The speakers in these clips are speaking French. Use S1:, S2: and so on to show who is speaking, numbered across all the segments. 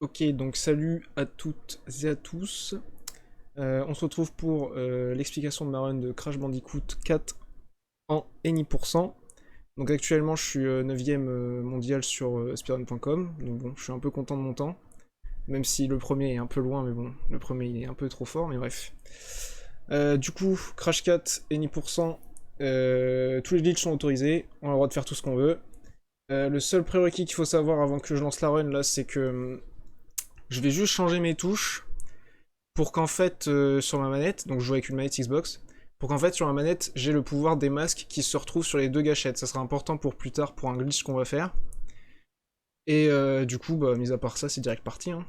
S1: Ok, donc salut à toutes et à tous. On se retrouve pour l'explication de ma run de Crash Bandicoot 4 en any%. Donc actuellement je suis 9ème mondial sur speedrun.com, donc bon, je suis un peu content de mon temps. Même si le premier est un peu loin, mais bon, le premier il est un peu trop fort, mais bref. Du coup, Crash 4, any%, tous les glitches sont autorisés, on a le droit de faire tout ce qu'on veut. Le seul prérequis qu'il faut savoir avant que je lance la run là, c'est que je vais juste changer mes touches pour qu'en fait, sur ma manette, donc je joue avec une manette Xbox, pour qu'en fait, sur ma manette, j'ai le pouvoir des masques qui se retrouvent sur les deux gâchettes. Ça sera important pour plus tard, pour un glitch qu'on va faire. Et du coup, bah, mis à part ça, c'est direct parti. Hein.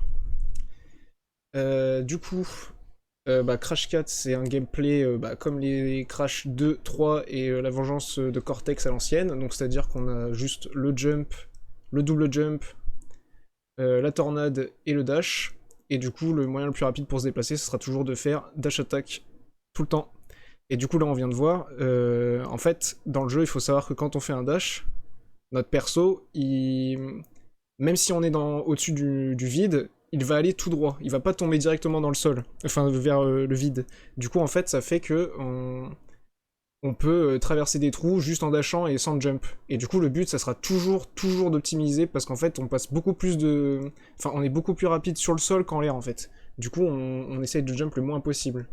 S1: Du coup, bah, Crash 4, c'est un gameplay bah, comme les Crash 2, 3 et la vengeance de Cortex à l'ancienne. Donc, c'est-à-dire qu'on a juste le jump, le double jump, la tornade et le dash. Et du coup, le moyen le plus rapide pour se déplacer, ce sera toujours de faire dash attack tout le temps. Et du coup, là, on vient de voir, en fait, dans le jeu, il faut savoir que quand on fait un dash, notre perso, même si on est au-dessus du vide, il va aller tout droit. Il va pas tomber directement dans le sol, enfin vers le vide. Du coup, en fait, ça fait que on peut traverser des trous juste en dashant et sans jump. Et du coup, le but, ça sera toujours d'optimiser parce qu'en fait, on passe beaucoup plus de... Enfin, on est beaucoup plus rapide sur le sol qu'en l'air, en fait. Du coup, on essaye de jump le moins possible.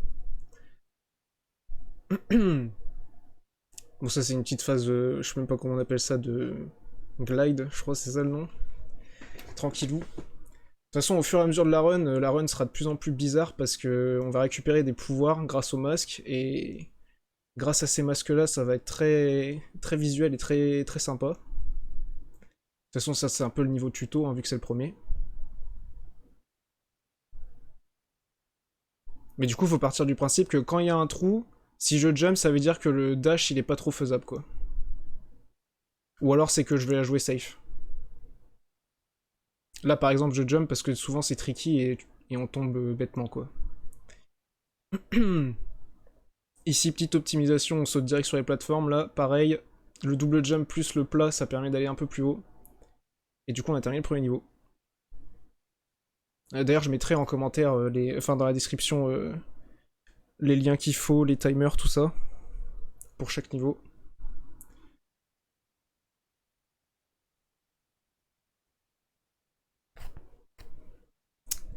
S1: Bon, ça, c'est une petite phase, je sais même pas comment on appelle ça, de glide, je crois que c'est ça le nom. Tranquillou. De toute façon, au fur et à mesure de la run sera de plus en plus bizarre parce que on va récupérer des pouvoirs grâce aux masques et grâce à ces masques-là, ça va être très visuel et très sympa. De toute façon, ça c'est un peu le niveau tuto, hein, vu que c'est le premier. Mais du coup, faut partir du principe que quand il y a un trou, si je jump, ça veut dire que le dash il est pas trop faisable, quoi. Ou alors c'est que je vais la jouer safe. Là, par exemple, je jump parce que souvent c'est tricky et on tombe bêtement, quoi. Ici, petite optimisation, on saute direct sur les plateformes. Là, pareil, le double jump plus le plat, ça permet d'aller un peu plus haut. Et du coup, on a terminé le premier niveau. D'ailleurs, je mettrai en commentaire, enfin dans la description, les liens qu'il faut, les timers, tout ça, pour chaque niveau.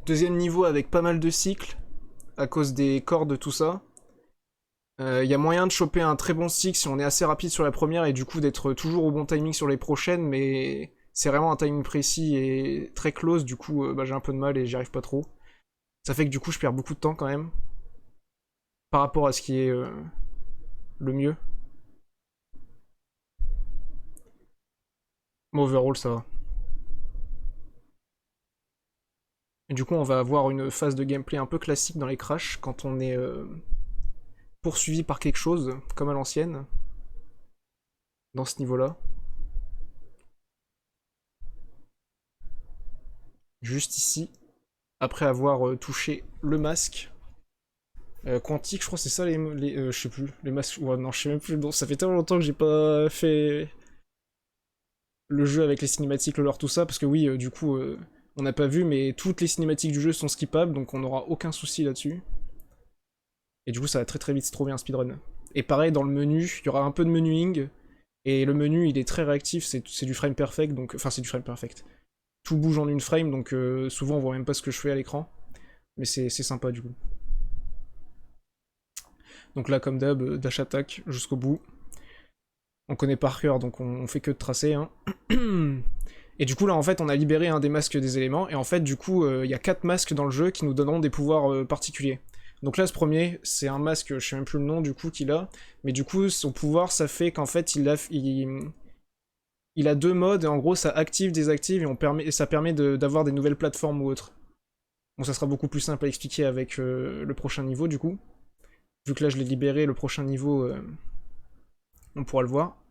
S1: Deuxième niveau avec pas mal de cycles, à cause des cordes, tout ça. Il y a moyen de choper un très bon cycle si on est assez rapide sur la première et du coup d'être toujours au bon timing sur les prochaines, mais c'est vraiment un timing précis et très close, du coup bah, j'ai un peu de mal et j'y arrive pas trop. Ça fait que du coup je perds beaucoup de temps quand même, par rapport à ce qui est le mieux. Mais overall ça va. Et du coup on va avoir une phase de gameplay un peu classique dans les crashs, quand on est poursuivi par quelque chose, comme à l'ancienne, dans ce niveau-là. Juste ici, après avoir touché le masque. Quantique, je crois que c'est ça je sais plus, les masques. Ouais, non, je sais même plus. Bon, ça fait tellement longtemps que j'ai pas fait le jeu avec les cinématiques, le lore, tout ça, parce que oui, du coup, on n'a pas vu, mais toutes les cinématiques du jeu sont skippables, donc on n'aura aucun souci là-dessus. Et du coup, ça va très vite se trouver un speedrun. Et pareil, dans le menu, il y aura un peu de menuing, et le menu, il est très réactif, c'est du frame perfect, donc... Enfin, c'est du frame perfect. Tout bouge en une frame, donc souvent on voit même pas ce que je fais à l'écran. Mais c'est sympa du coup. Donc là, comme d'hab, dash attack jusqu'au bout. On connaît par cœur, donc on fait que de tracer. Hein. Et du coup, là, en fait, on a libéré un des masques des éléments, et en fait, du coup, il y a 4 masques dans le jeu qui nous donneront des pouvoirs particuliers. Donc là, ce premier, c'est un masque, je sais même plus le nom du coup qu'il a, mais du coup, son pouvoir, ça fait qu'en fait, il a deux modes, et en gros, ça active, désactive, et ça permet d'avoir des nouvelles plateformes ou autres. Bon, ça sera beaucoup plus simple à expliquer avec le prochain niveau, du coup. Vu que là, je l'ai libéré, le prochain niveau, on pourra le voir.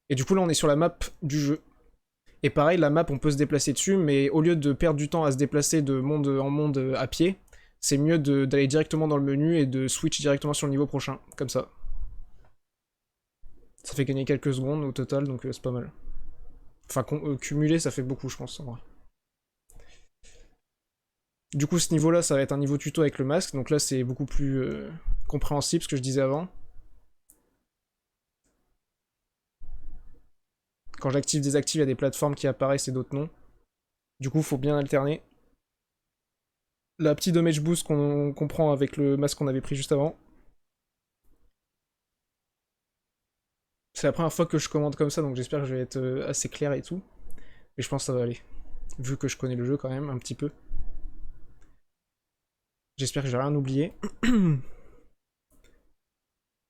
S1: Et du coup, là, on est sur la map du jeu. Et pareil, la map, on peut se déplacer dessus, mais au lieu de perdre du temps à se déplacer de monde en monde à pied, c'est mieux d'aller directement dans le menu et de switch directement sur le niveau prochain, comme ça. Ça fait gagner quelques secondes au total, donc c'est pas mal. Enfin, cumuler, ça fait beaucoup, je pense, en vrai. Du coup, ce niveau-là, ça va être un niveau tuto avec le masque, donc là, c'est beaucoup plus compréhensible, ce que je disais avant. Quand j'active, désactive, il y a des plateformes qui apparaissent et d'autres non. Du coup, faut bien alterner. La petite damage boost qu'on prend avec le masque qu'on avait pris juste avant. C'est la première fois que je commande comme ça, donc j'espère que je vais être assez clair et tout. Et je pense que ça va aller. Vu que je connais le jeu quand même, un petit peu. J'espère que j'ai rien oublié.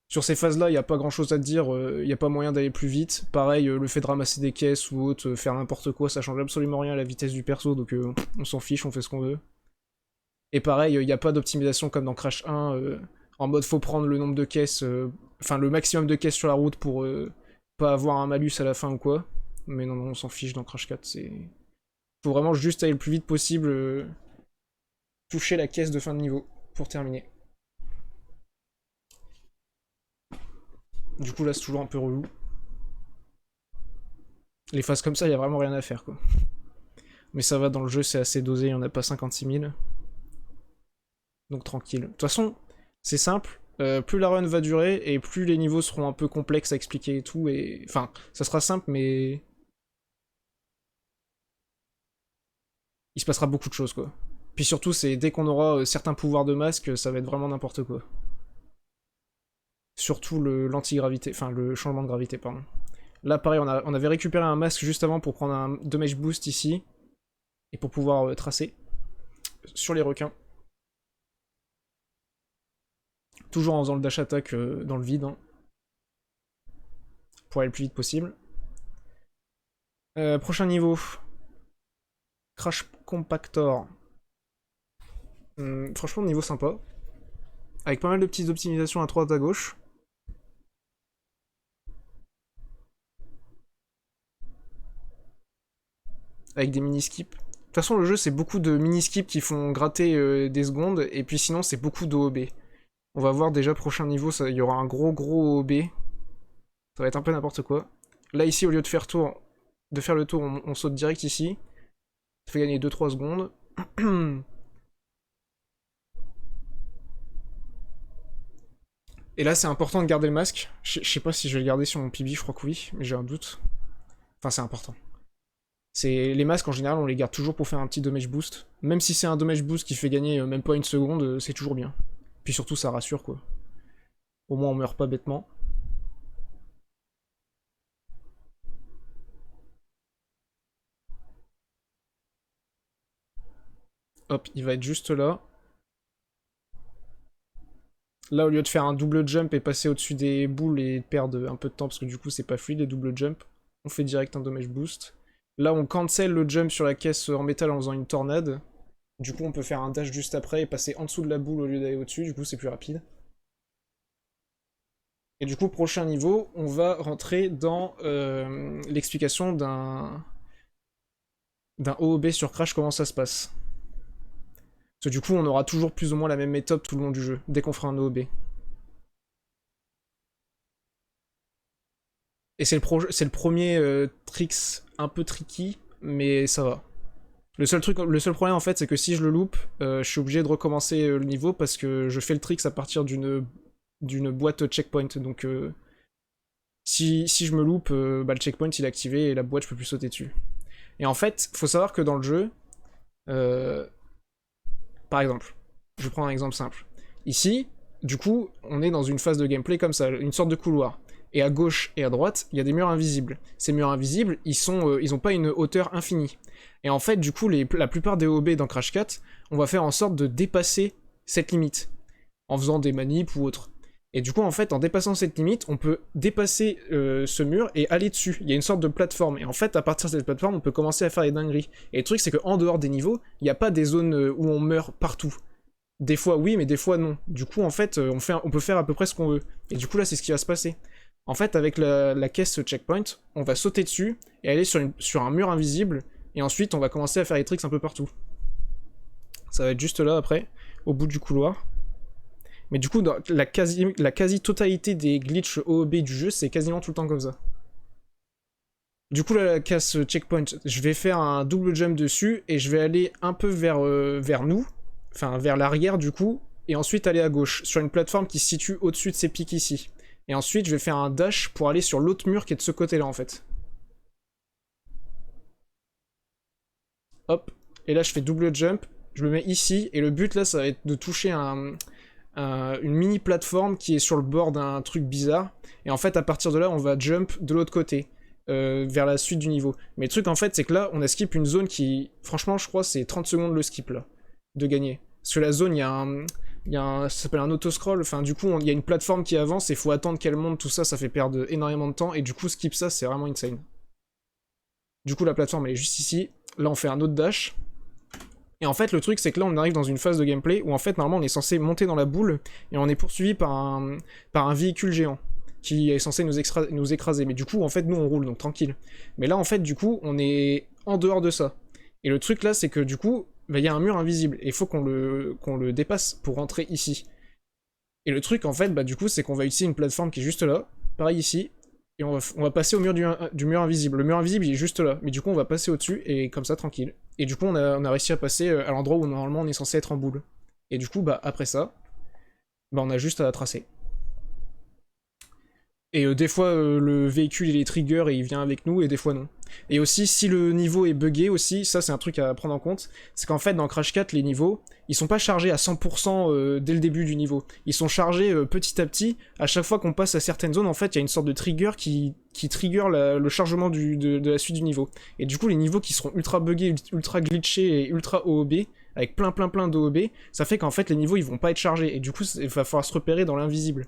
S1: Sur ces phases-là, il n'y a pas grand-chose à te dire, il n'y a pas moyen d'aller plus vite. Pareil, le fait de ramasser des caisses ou autre, faire n'importe quoi, ça change absolument rien à la vitesse du perso, donc on s'en fiche, on fait ce qu'on veut. Et pareil, il n'y a pas d'optimisation comme dans Crash 1, en mode faut prendre le nombre de caisses, enfin le maximum de caisses sur la route pour pas avoir un malus à la fin ou quoi. Mais non, non, on s'en fiche dans Crash 4, c'est... Faut vraiment juste aller le plus vite possible, toucher la caisse de fin de niveau, pour terminer. Du coup là c'est toujours un peu relou. Les phases comme ça, il y a vraiment rien à faire quoi. Mais ça va, dans le jeu c'est assez dosé, il n'y en a pas 56 000. Donc tranquille. De toute façon, c'est simple, plus la run va durer, et plus les niveaux seront un peu complexes à expliquer et tout, et... Enfin, ça sera simple, mais... Il se passera beaucoup de choses quoi. Puis surtout, c'est dès qu'on aura certains pouvoirs de masque, ça va être vraiment n'importe quoi. Surtout l'anti-gravité, enfin le changement de gravité, pardon. Là, pareil, on avait récupéré un masque juste avant pour prendre un damage boost ici, et pour pouvoir tracer sur les requins. Toujours en faisant le dash attack dans le vide, hein, pour aller le plus vite possible. Prochain niveau. Crash Compactor. Franchement, niveau sympa. Avec pas mal de petites optimisations à droite à gauche. Avec des mini-skips. De toute façon, le jeu, c'est beaucoup de mini-skips qui font gratter des secondes, et puis sinon, c'est beaucoup d'OOB. On va voir déjà, prochain niveau, il y aura un gros OOB. Ça va être un peu n'importe quoi. Là, ici, au lieu de faire le tour, on saute direct ici. Ça fait gagner 2-3 secondes. Et là, c'est important de garder le masque. Je sais pas si je vais le garder sur mon PB, je crois que oui, mais j'ai un doute. Enfin, c'est important. Les masques, en général, on les garde toujours pour faire un petit damage boost. Même si c'est un damage boost qui fait gagner même pas une seconde, c'est toujours bien. Puis surtout, ça rassure, quoi. Au moins, on meurt pas bêtement. Hop, il va être juste là. Là, au lieu de faire un double jump et passer au-dessus des boules et perdre un peu de temps, parce que du coup, c'est pas fluide les double jump, on fait direct un damage boost. Là, on cancel le jump sur la caisse en métal en faisant une tornade. Du coup, on peut faire un dash juste après et passer en dessous de la boule au lieu d'aller au-dessus, du coup, c'est plus rapide. Et du coup, prochain niveau, on va rentrer dans l'explication d'un OOB sur Crash, comment ça se passe. Parce que du coup, on aura toujours plus ou moins la même méthode tout le long du jeu, dès qu'on fera un OOB. Et c'est le premier tricks un peu tricky, mais ça va. Le seul problème en fait, c'est que si je le loupe, je suis obligé de recommencer le niveau parce que je fais le tricks à partir d'une boîte checkpoint. Donc si je me loupe, bah, le checkpoint il est activé et la boîte je peux plus sauter dessus. Et en fait, faut savoir que dans le jeu, par exemple, je prends un exemple simple. Ici, du coup, on est dans une phase de gameplay comme ça, une sorte de couloir. Et à gauche et à droite, il y a des murs invisibles. Ces murs invisibles, ils ont pas une hauteur infinie. Et en fait, du coup, la plupart des OB dans Crash 4, on va faire en sorte de dépasser cette limite, en faisant des manips ou autre. Et du coup, en fait, en dépassant cette limite, on peut dépasser ce mur et aller dessus. Il y a une sorte de plateforme. Et en fait, à partir de cette plateforme, on peut commencer à faire des dingueries. Et le truc, c'est qu'en dehors des niveaux, il n'y a pas des zones où on meurt partout. Des fois oui, mais des fois non. Du coup, en fait, on peut faire à peu près ce qu'on veut. Et du coup, là, c'est ce qui va se passer. En fait, avec la caisse checkpoint, on va sauter dessus et aller sur un mur invisible. Et ensuite, on va commencer à faire des tricks un peu partout. Ça va être juste là, après, au bout du couloir. Mais du coup, dans la quasi-totalité des glitches OOB du jeu, c'est quasiment tout le temps comme ça. Du coup, là, la casse checkpoint, je vais faire un double jump dessus et je vais aller un peu vers nous, enfin vers l'arrière du coup, et ensuite aller à gauche, sur une plateforme qui se situe au-dessus de ces pics ici. Et ensuite, je vais faire un dash pour aller sur l'autre mur qui est de ce côté-là en fait. Hop, et là je fais double jump, je me mets ici, et le but là, ça va être de toucher une mini plateforme qui est sur le bord d'un truc bizarre. Et en fait, à partir de là, on va jump de l'autre côté. Vers la suite du niveau. Mais le truc en fait c'est que là on a skip une zone qui, franchement je crois c'est 30 secondes le skip là, de gagner. Parce que la zone ça s'appelle un auto-scroll, enfin du coup il y a une plateforme qui avance et il faut attendre qu'elle monte, tout ça, ça fait perdre énormément de temps et du coup skip ça c'est vraiment insane. Du coup la plateforme elle est juste ici, là on fait un autre dash. Et en fait le truc c'est que là on arrive dans une phase de gameplay où en fait normalement on est censé monter dans la boule et on est poursuivi par un véhicule géant qui est censé nous écraser. Mais du coup, en fait, nous, on roule, donc tranquille. Mais là, en fait, du coup, on est en dehors de ça. Et le truc là, c'est que du coup, bah, y a un mur invisible. Et il faut qu'on le dépasse pour rentrer ici. Et le truc, en fait, bah, du coup, c'est qu'on va utiliser une plateforme qui est juste là. Pareil ici. Et on va passer au mur du mur invisible. Le mur invisible, il est juste là. Mais du coup, on va passer au-dessus, et comme ça, tranquille. Et du coup, on a réussi à passer à l'endroit où normalement on est censé être en boule. Et du coup, bah, après ça, bah, on a juste à tracer. Et des fois, le véhicule il est trigger et il vient avec nous, et des fois non. Et aussi, si le niveau est buggé aussi, ça c'est un truc à prendre en compte, c'est qu'en fait dans Crash 4, les niveaux, ils sont pas chargés à 100% dès le début du niveau. Ils sont chargés petit à petit, à chaque fois qu'on passe à certaines zones, en fait, il y a une sorte de trigger qui trigger le chargement de la suite du niveau. Et du coup, les niveaux qui seront ultra buggés, ultra glitchés et ultra OOB, avec plein d'OOB, ça fait qu'en fait les niveaux ils vont pas être chargés, et du coup, il va falloir se repérer dans l'invisible.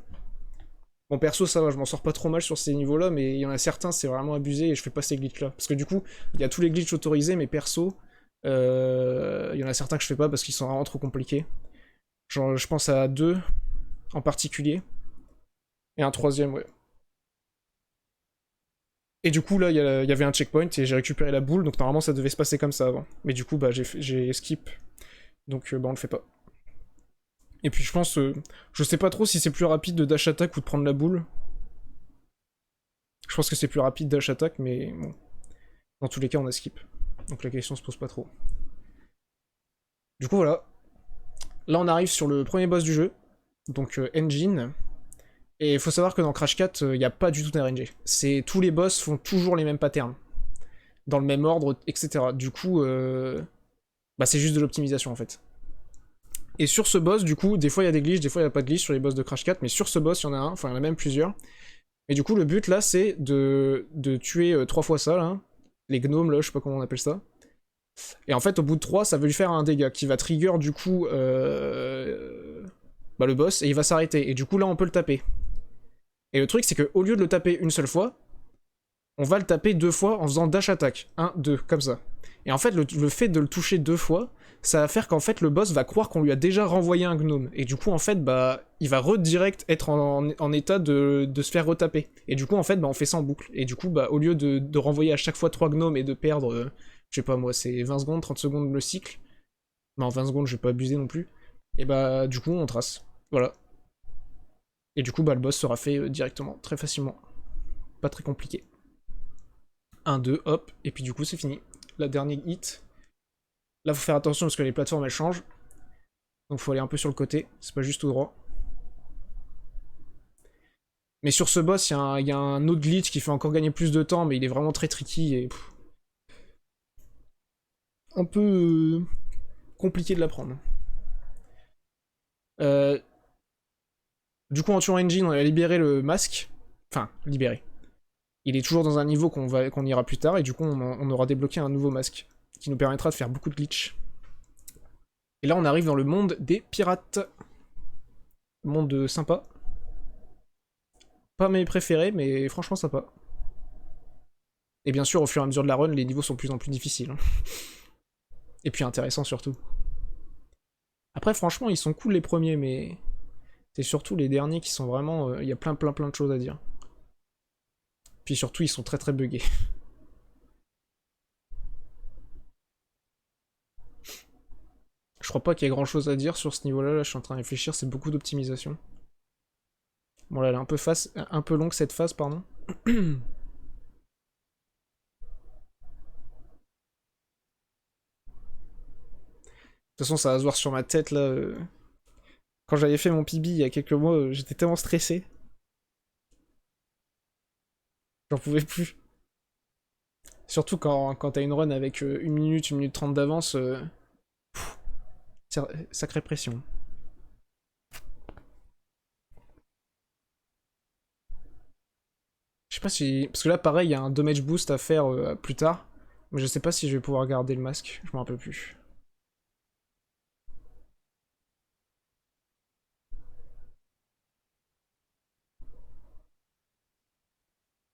S1: Bon, perso, ça va, je m'en sors pas trop mal sur ces niveaux-là, mais il y en a certains, c'est vraiment abusé et je fais pas ces glitches-là. Parce que du coup, il y a tous les glitches autorisés, mais perso, il y en a certains que je fais pas parce qu'ils sont vraiment trop compliqués. Genre, je pense à deux en particulier, et un troisième, ouais. Et du coup, là, il y avait un checkpoint et j'ai récupéré la boule, donc normalement ça devait se passer comme ça avant. Mais du coup, bah, j'ai skip, donc bah, on le fait pas. Et puis je pense, je sais pas trop si c'est plus rapide de dash attack ou de prendre la boule. Je pense que c'est plus rapide dash attack, mais bon. Dans tous les cas, on a skip. Donc la question se pose pas trop. Du coup, voilà. Là, on arrive sur le premier boss du jeu. Donc Engine. Et il faut savoir que dans Crash 4, il n'y a pas du tout d'RNG. Tous les boss font toujours les mêmes patterns. Dans le même ordre, etc. Du coup, bah, c'est juste de l'optimisation en fait. Et sur ce boss, du coup, des fois il y a des glitches, des fois il n'y a pas de glitch sur les boss de Crash 4, mais sur ce boss, il y en a un, enfin il y en a même plusieurs. Et du coup, le but là, c'est de tuer 3 fois ça, là. Les gnomes, là, je sais pas comment on appelle ça. Et en fait, au bout de 3, ça veut lui faire un dégât qui va trigger du coup bah, le boss et il va s'arrêter. Et du coup, là, on peut le taper. Et le truc, c'est qu'au lieu de le taper une seule fois, on va le taper 2 fois en faisant dash attack. 1, 2, comme ça. Et en fait, le fait de le toucher 2 fois, ça va faire qu'en fait, le boss va croire qu'on lui a déjà renvoyé un gnome. Et du coup, en fait, bah, il va redirect être en état de se faire retaper. Et du coup, en fait, bah, on fait ça en boucle. Et du coup, bah, au lieu de renvoyer à chaque fois 3 gnomes et de perdre, je sais pas moi, c'est 20 secondes, 30 secondes le cycle. Non, 20 secondes, je vais pas abuser non plus. Et bah, du coup, on trace. Voilà. Et du coup, bah, le boss sera fait directement, très facilement. Pas très compliqué. 1, 2, hop, et puis du coup, c'est fini. La dernière hit. Là, faut faire attention parce que les plateformes, elles changent. Donc, faut aller un peu sur le côté, c'est pas juste tout droit. Mais sur ce boss, il y a un autre glitch qui fait encore gagner plus de temps, mais il est vraiment très tricky et... un peu compliqué de l'apprendre. Du coup, en tuant Engine, on a libéré le masque. Enfin, libéré. Il est toujours dans un niveau qu'on ira plus tard, et du coup, on aura débloqué un nouveau masque, qui nous permettra de faire beaucoup de glitch. Et là, on arrive dans le monde des pirates. Monde sympa. Pas mes préférés, mais franchement sympa. Et bien sûr, au fur et à mesure de la run, les niveaux sont de plus en plus difficiles. Et puis intéressants surtout. Après, franchement, ils sont cool les premiers, mais c'est surtout les derniers qui sont vraiment... Il y a plein de choses à dire. Puis surtout, ils sont très buggés. Je crois pas qu'il y ait grand chose à dire sur ce niveau-là, là je suis en train de réfléchir, c'est beaucoup d'optimisation. Bon là, elle est un peu longue cette phase, pardon. toute façon, ça va se voir sur ma tête, là. Quand j'avais fait mon PB il y a quelques mois, j'étais tellement stressé. J'en pouvais plus. Surtout quand t'as une run avec 1 minute 30 d'avance, sacrée pression. Je sais pas si... Parce que là, pareil, il y a un damage boost à faire plus tard. Mais je sais pas si je vais pouvoir garder le masque. Je m'en rappelle plus.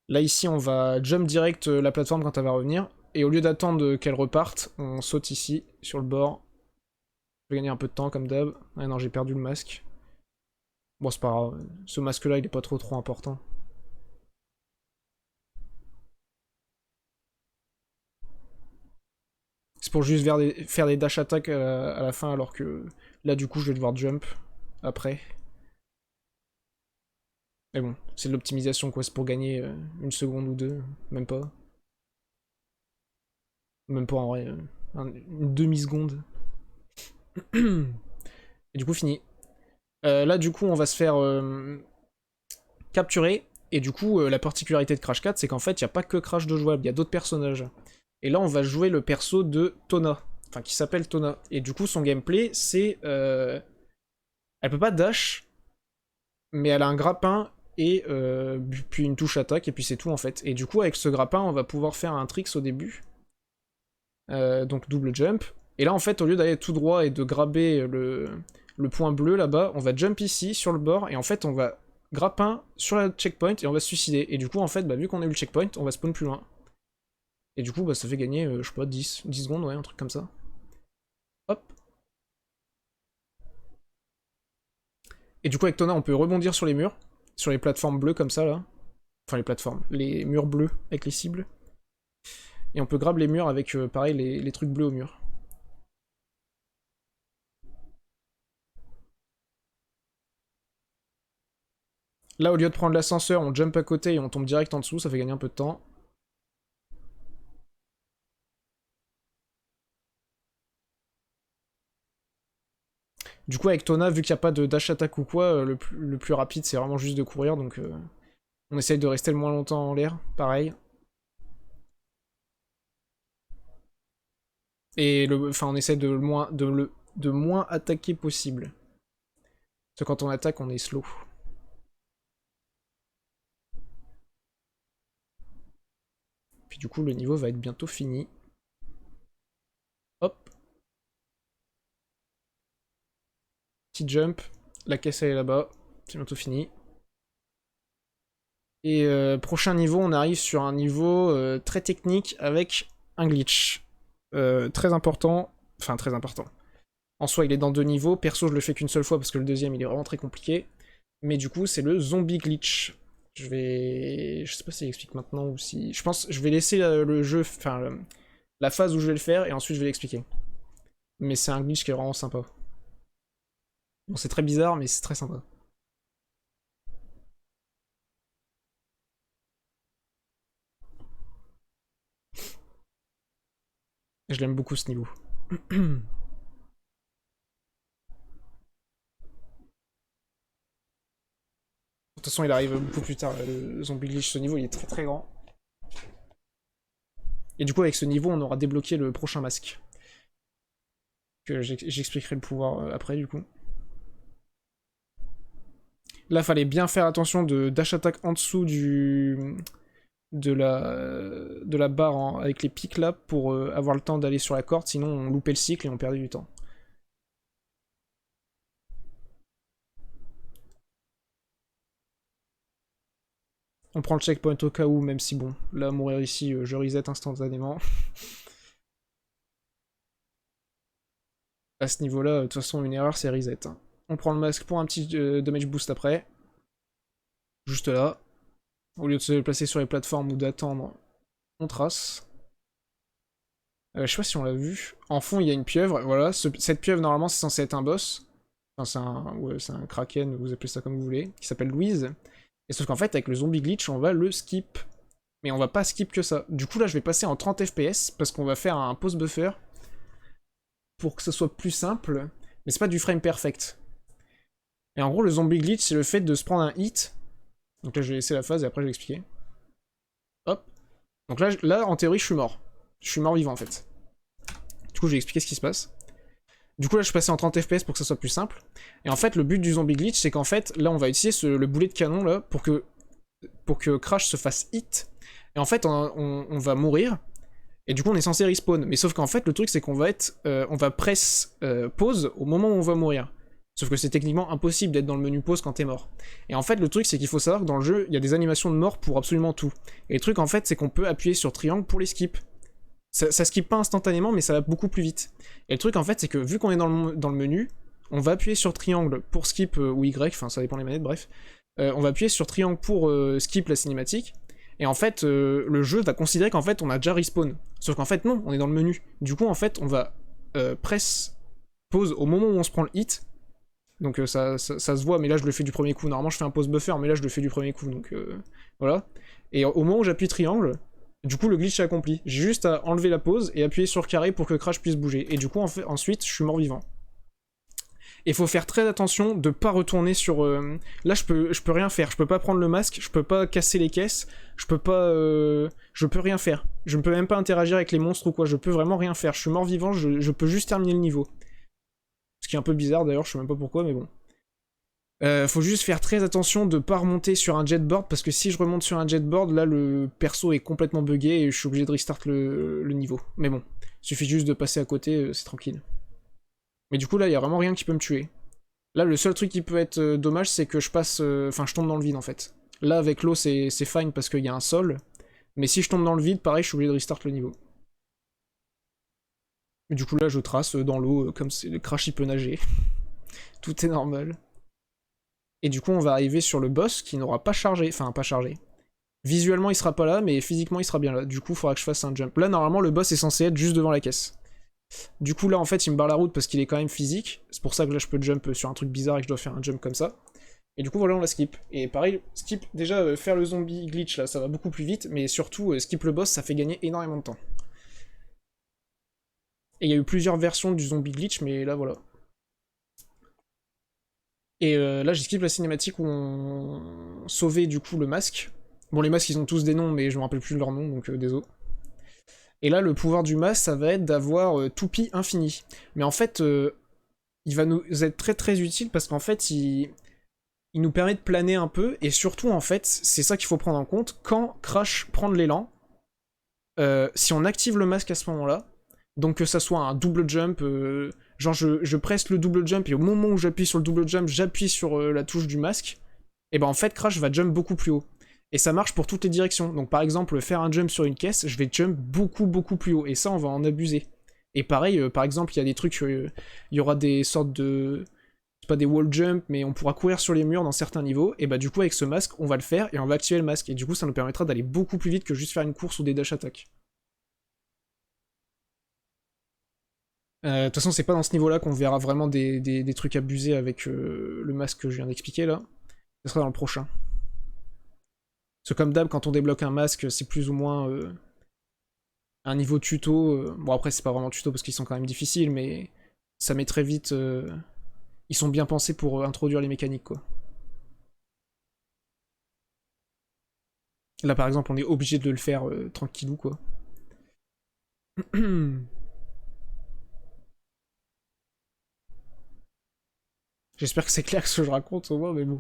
S1: Là, ici, on va jump direct la plateforme quand elle va revenir. Et au lieu d'attendre qu'elle reparte, on saute ici, sur le bord. Je vais gagner un peu de temps, comme d'hab. Ah non, j'ai perdu le masque. Bon, c'est pas grave. Ce masque-là, il est pas trop important. C'est pour juste faire des dash attack à la fin, alors que là, du coup, je vais devoir jump après. Mais bon, c'est de l'optimisation, quoi. C'est pour gagner 1 seconde ou 2, même pas. Même pas en vrai. Une demi-seconde. Et du coup, fini. Là, du coup, on va se faire capturer. Et du coup, la particularité de Crash 4, c'est qu'en fait, il n'y a pas que Crash de jouable, il y a d'autres personnages. Et là, on va jouer le perso de Tona. Enfin, qui s'appelle Tona. Et du coup, son gameplay, c'est... Elle peut pas dash, mais elle a un grappin et puis une touche attaque, et puis c'est tout, en fait. Et du coup, avec ce grappin, on va pouvoir faire un tricks au début. Donc double jump. Et là, en fait, au lieu d'aller tout droit et de grabber le point bleu là-bas, on va jump ici, sur le bord, et en fait, on va grappin sur la checkpoint, et on va se suicider. Et du coup, en fait, bah, vu qu'on a eu le checkpoint, on va spawn plus loin. Et du coup, bah, ça fait gagner, je sais pas, 10 secondes, ouais, un truc comme ça. Hop. Et du coup, avec Tona, on peut rebondir sur les murs, sur les plateformes bleues comme ça, là. Enfin, les plateformes, les murs bleus avec les cibles. Et on peut grab les murs avec, pareil, les trucs bleus au mur. Là, au lieu de prendre l'ascenseur, on jump à côté et on tombe direct en dessous, ça fait gagner un peu de temps. Du coup, avec Tona, vu qu'il n'y a pas de dash attack ou quoi, le plus rapide, c'est vraiment juste de courir, donc on essaye de rester le moins longtemps en l'air, pareil. Et enfin, on essaye de moins attaquer possible. Parce que quand on attaque, on est slow. Puis du coup, le niveau va être bientôt fini. Hop. Petit jump. La caisse, elle est là-bas. C'est bientôt fini. Et prochain niveau, on arrive sur un niveau très technique avec un glitch. Très important. Enfin, très important. En soi, il est dans 2 niveaux. Perso, je le fais qu'une seule fois parce que le deuxième, il est vraiment très compliqué. Mais du coup, c'est le zombie glitch. Je sais pas si j'explique maintenant ou si... Je pense je vais laisser le jeu... Enfin, la phase où je vais le faire et ensuite je vais l'expliquer. Mais c'est un glitch qui est vraiment sympa. Bon, c'est très bizarre, mais c'est très sympa. Je l'aime beaucoup ce niveau. De toute façon, il arrive beaucoup plus tard, le zombie glitch. Ce niveau, il est très grand. Et du coup, avec ce niveau, on aura débloqué le prochain masque. Que j'expliquerai le pouvoir après, du coup. Là, fallait bien faire attention de dash attack en dessous de la barre avec les pics là pour avoir le temps d'aller sur la corde, sinon on loupait le cycle et on perdait du temps. On prend le checkpoint au cas où, même si bon, là mourir ici, je reset instantanément. À ce niveau-là, de toute façon, une erreur c'est reset. Hein. On prend le masque pour un petit damage boost après. Juste là. Au lieu de se placer sur les plateformes ou d'attendre, on trace. Je sais pas si on l'a vu. En fond, il y a une pieuvre. Voilà, cette pieuvre, normalement, c'est censé être un boss. Enfin, c'est un kraken, vous appelez ça comme vous voulez, qui s'appelle Louise. Et sauf qu'en fait, avec le zombie glitch, on va le skip. Mais on va pas skip que ça. Du coup, là, je vais passer en 30 FPS, parce qu'on va faire un pause buffer pour que ça soit plus simple, mais c'est pas du frame perfect. Et en gros, le zombie glitch, c'est le fait de se prendre un hit. Donc là, je vais laisser la phase et après, je vais expliquer. Hop. Donc là, en théorie, je suis mort. Je suis mort vivant, en fait. Du coup, je vais expliquer ce qui se passe. Du coup, là, je suis passé en 30 FPS pour que ça soit plus simple. Et en fait, le but du zombie glitch, c'est qu'en fait, là, on va utiliser le boulet de canon, là, pour que Crash se fasse hit. Et en fait, on va mourir. Et du coup, on est censé respawn. Mais sauf qu'en fait, le truc, c'est qu'on va on va press pause au moment où on va mourir. Sauf que c'est techniquement impossible d'être dans le menu pause quand t'es mort. Et en fait, le truc, c'est qu'il faut savoir que dans le jeu, il y a des animations de mort pour absolument tout. Et le truc, en fait, c'est qu'on peut appuyer sur triangle pour les skips. Ça skip pas instantanément, mais ça va beaucoup plus vite. Et le truc, en fait, c'est que vu qu'on est dans le menu, on va appuyer sur triangle pour skip ou Y, enfin, ça dépend des manettes, bref. On va appuyer sur triangle pour skip la cinématique. Et en fait, le jeu va considérer qu'en fait, on a déjà respawn. Sauf qu'en fait, non, on est dans le menu. Du coup, en fait, on va press pause au moment où on se prend le hit. Donc ça se voit, mais là, je le fais du premier coup. Normalement, je fais un pause buffer, mais là, je le fais du premier coup. Donc voilà. Et au moment où j'appuie triangle, du coup, le glitch est accompli. J'ai juste à enlever la pause et appuyer sur carré pour que Crash puisse bouger. Et du coup, ensuite, je suis mort vivant. Et faut faire très attention de pas retourner sur... Là, je peux rien faire. Je peux pas prendre le masque, je peux pas casser les caisses, je peux pas... Je peux rien faire. Je ne peux même pas interagir avec les monstres ou quoi. Je peux vraiment rien faire. Je suis mort vivant, je peux juste terminer le niveau. Ce qui est un peu bizarre d'ailleurs, je sais même pas pourquoi, mais bon. Faut juste faire très attention de pas remonter sur un jetboard, parce que si je remonte sur un jetboard, là le perso est complètement buggé et je suis obligé de restart le niveau. Mais bon, il suffit juste de passer à côté, c'est tranquille. Mais du coup là, il y a vraiment rien qui peut me tuer. Là, le seul truc qui peut être dommage, c'est que je passe... Enfin, je tombe dans le vide en fait. Là, avec l'eau, c'est fine parce qu'il y a un sol. Mais si je tombe dans le vide, pareil, je suis obligé de restart le niveau. Et du coup là, je trace dans l'eau, comme le Crash il peut nager. Tout est normal. Et du coup, on va arriver sur le boss qui n'aura pas chargé. Enfin, pas chargé. Visuellement, il sera pas là, mais physiquement, il sera bien là. Du coup, il faudra que je fasse un jump. Là, normalement, le boss est censé être juste devant la caisse. Du coup, là, en fait, il me barre la route parce qu'il est quand même physique. C'est pour ça que là, je peux jump sur un truc bizarre et que je dois faire un jump comme ça. Et du coup, voilà, on la skip. Et pareil, skip, déjà, faire le zombie glitch, là, ça va beaucoup plus vite. Mais surtout, skip le boss, ça fait gagner énormément de temps. Et il y a eu plusieurs versions du zombie glitch, mais là, voilà. Et là, j'ai skip la cinématique où on sauvait du coup le masque. Bon, les masques, ils ont tous des noms, mais je me rappelle plus de leur nom, donc désolé. Et là, le pouvoir du masque, ça va être d'avoir toupie infini. Mais en fait, il va nous être très très utile parce qu'en fait, il nous permet de planer un peu. Et surtout, en fait, c'est ça qu'il faut prendre en compte. Quand Crash prend de l'élan, si on active le masque à ce moment-là, donc que ça soit un double jump... genre je presse le double jump et au moment où j'appuie sur le double jump, j'appuie sur la touche du masque, et ben en fait Crash va jump beaucoup plus haut. Et ça marche pour toutes les directions. Donc par exemple, faire un jump sur une caisse, je vais jump beaucoup plus haut. Et ça, on va en abuser. Et pareil, par exemple, il y a des trucs, il y aura des sortes de... C'est pas des wall jump, mais on pourra courir sur les murs dans certains niveaux. Et bah du coup, avec ce masque, on va le faire et on va activer le masque. Et du coup, ça nous permettra d'aller beaucoup plus vite que juste faire une course ou des dash attack. De toute façon, c'est pas dans ce niveau-là qu'on verra vraiment des trucs abusés avec le masque que je viens d'expliquer là. Ce sera dans le prochain. Parce que comme d'hab, quand on débloque un masque, c'est plus ou moins un niveau tuto. Bon après, c'est pas vraiment tuto parce qu'ils sont quand même difficiles, mais ça met très vite... Ils sont bien pensés pour introduire les mécaniques, quoi. Là, par exemple, on est obligé de le faire tranquillou, quoi. J'espère que c'est clair ce que je raconte au moins, mais bon.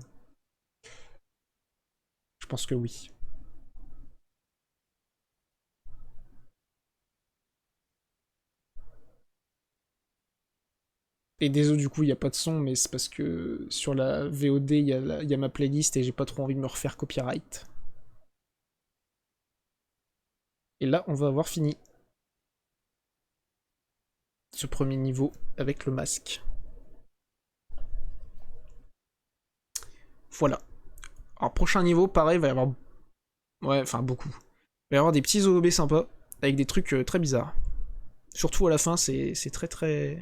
S1: Je pense que oui. Et désolé, du coup, il n'y a pas de son, mais c'est parce que sur la VOD, il y a ma playlist et j'ai pas trop envie de me refaire copyright. Et là, on va avoir fini ce premier niveau avec le masque. Voilà. Alors, prochain niveau, pareil, il va y avoir... Ouais, enfin, beaucoup. Il va y avoir des petits OOB sympas, avec des trucs très bizarres. Surtout à la fin, c'est très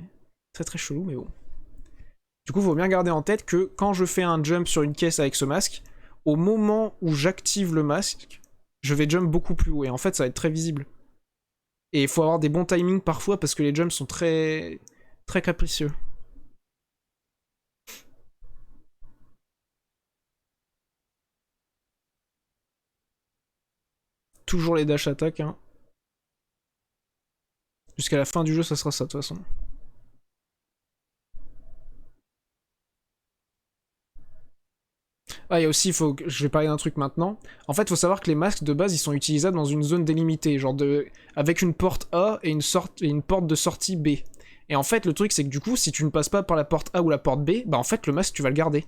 S1: chelou, mais bon. Du coup, il faut bien garder en tête que quand je fais un jump sur une caisse avec ce masque, au moment où j'active le masque, je vais jump beaucoup plus haut. Et en fait, ça va être très visible. Et il faut avoir des bons timings parfois parce que les jumps sont très Très capricieux. Toujours les dash attack, hein. Jusqu'à la fin du jeu, ça sera ça, de toute façon. Ah, il y a aussi, je vais parler d'un truc maintenant. En fait, il faut savoir que les masques de base, ils sont utilisables dans une zone délimitée, genre avec une porte A et une porte de sortie B. Et en fait, le truc, c'est que du coup, si tu ne passes pas par la porte A ou la porte B, bah en fait, le masque, tu vas le garder.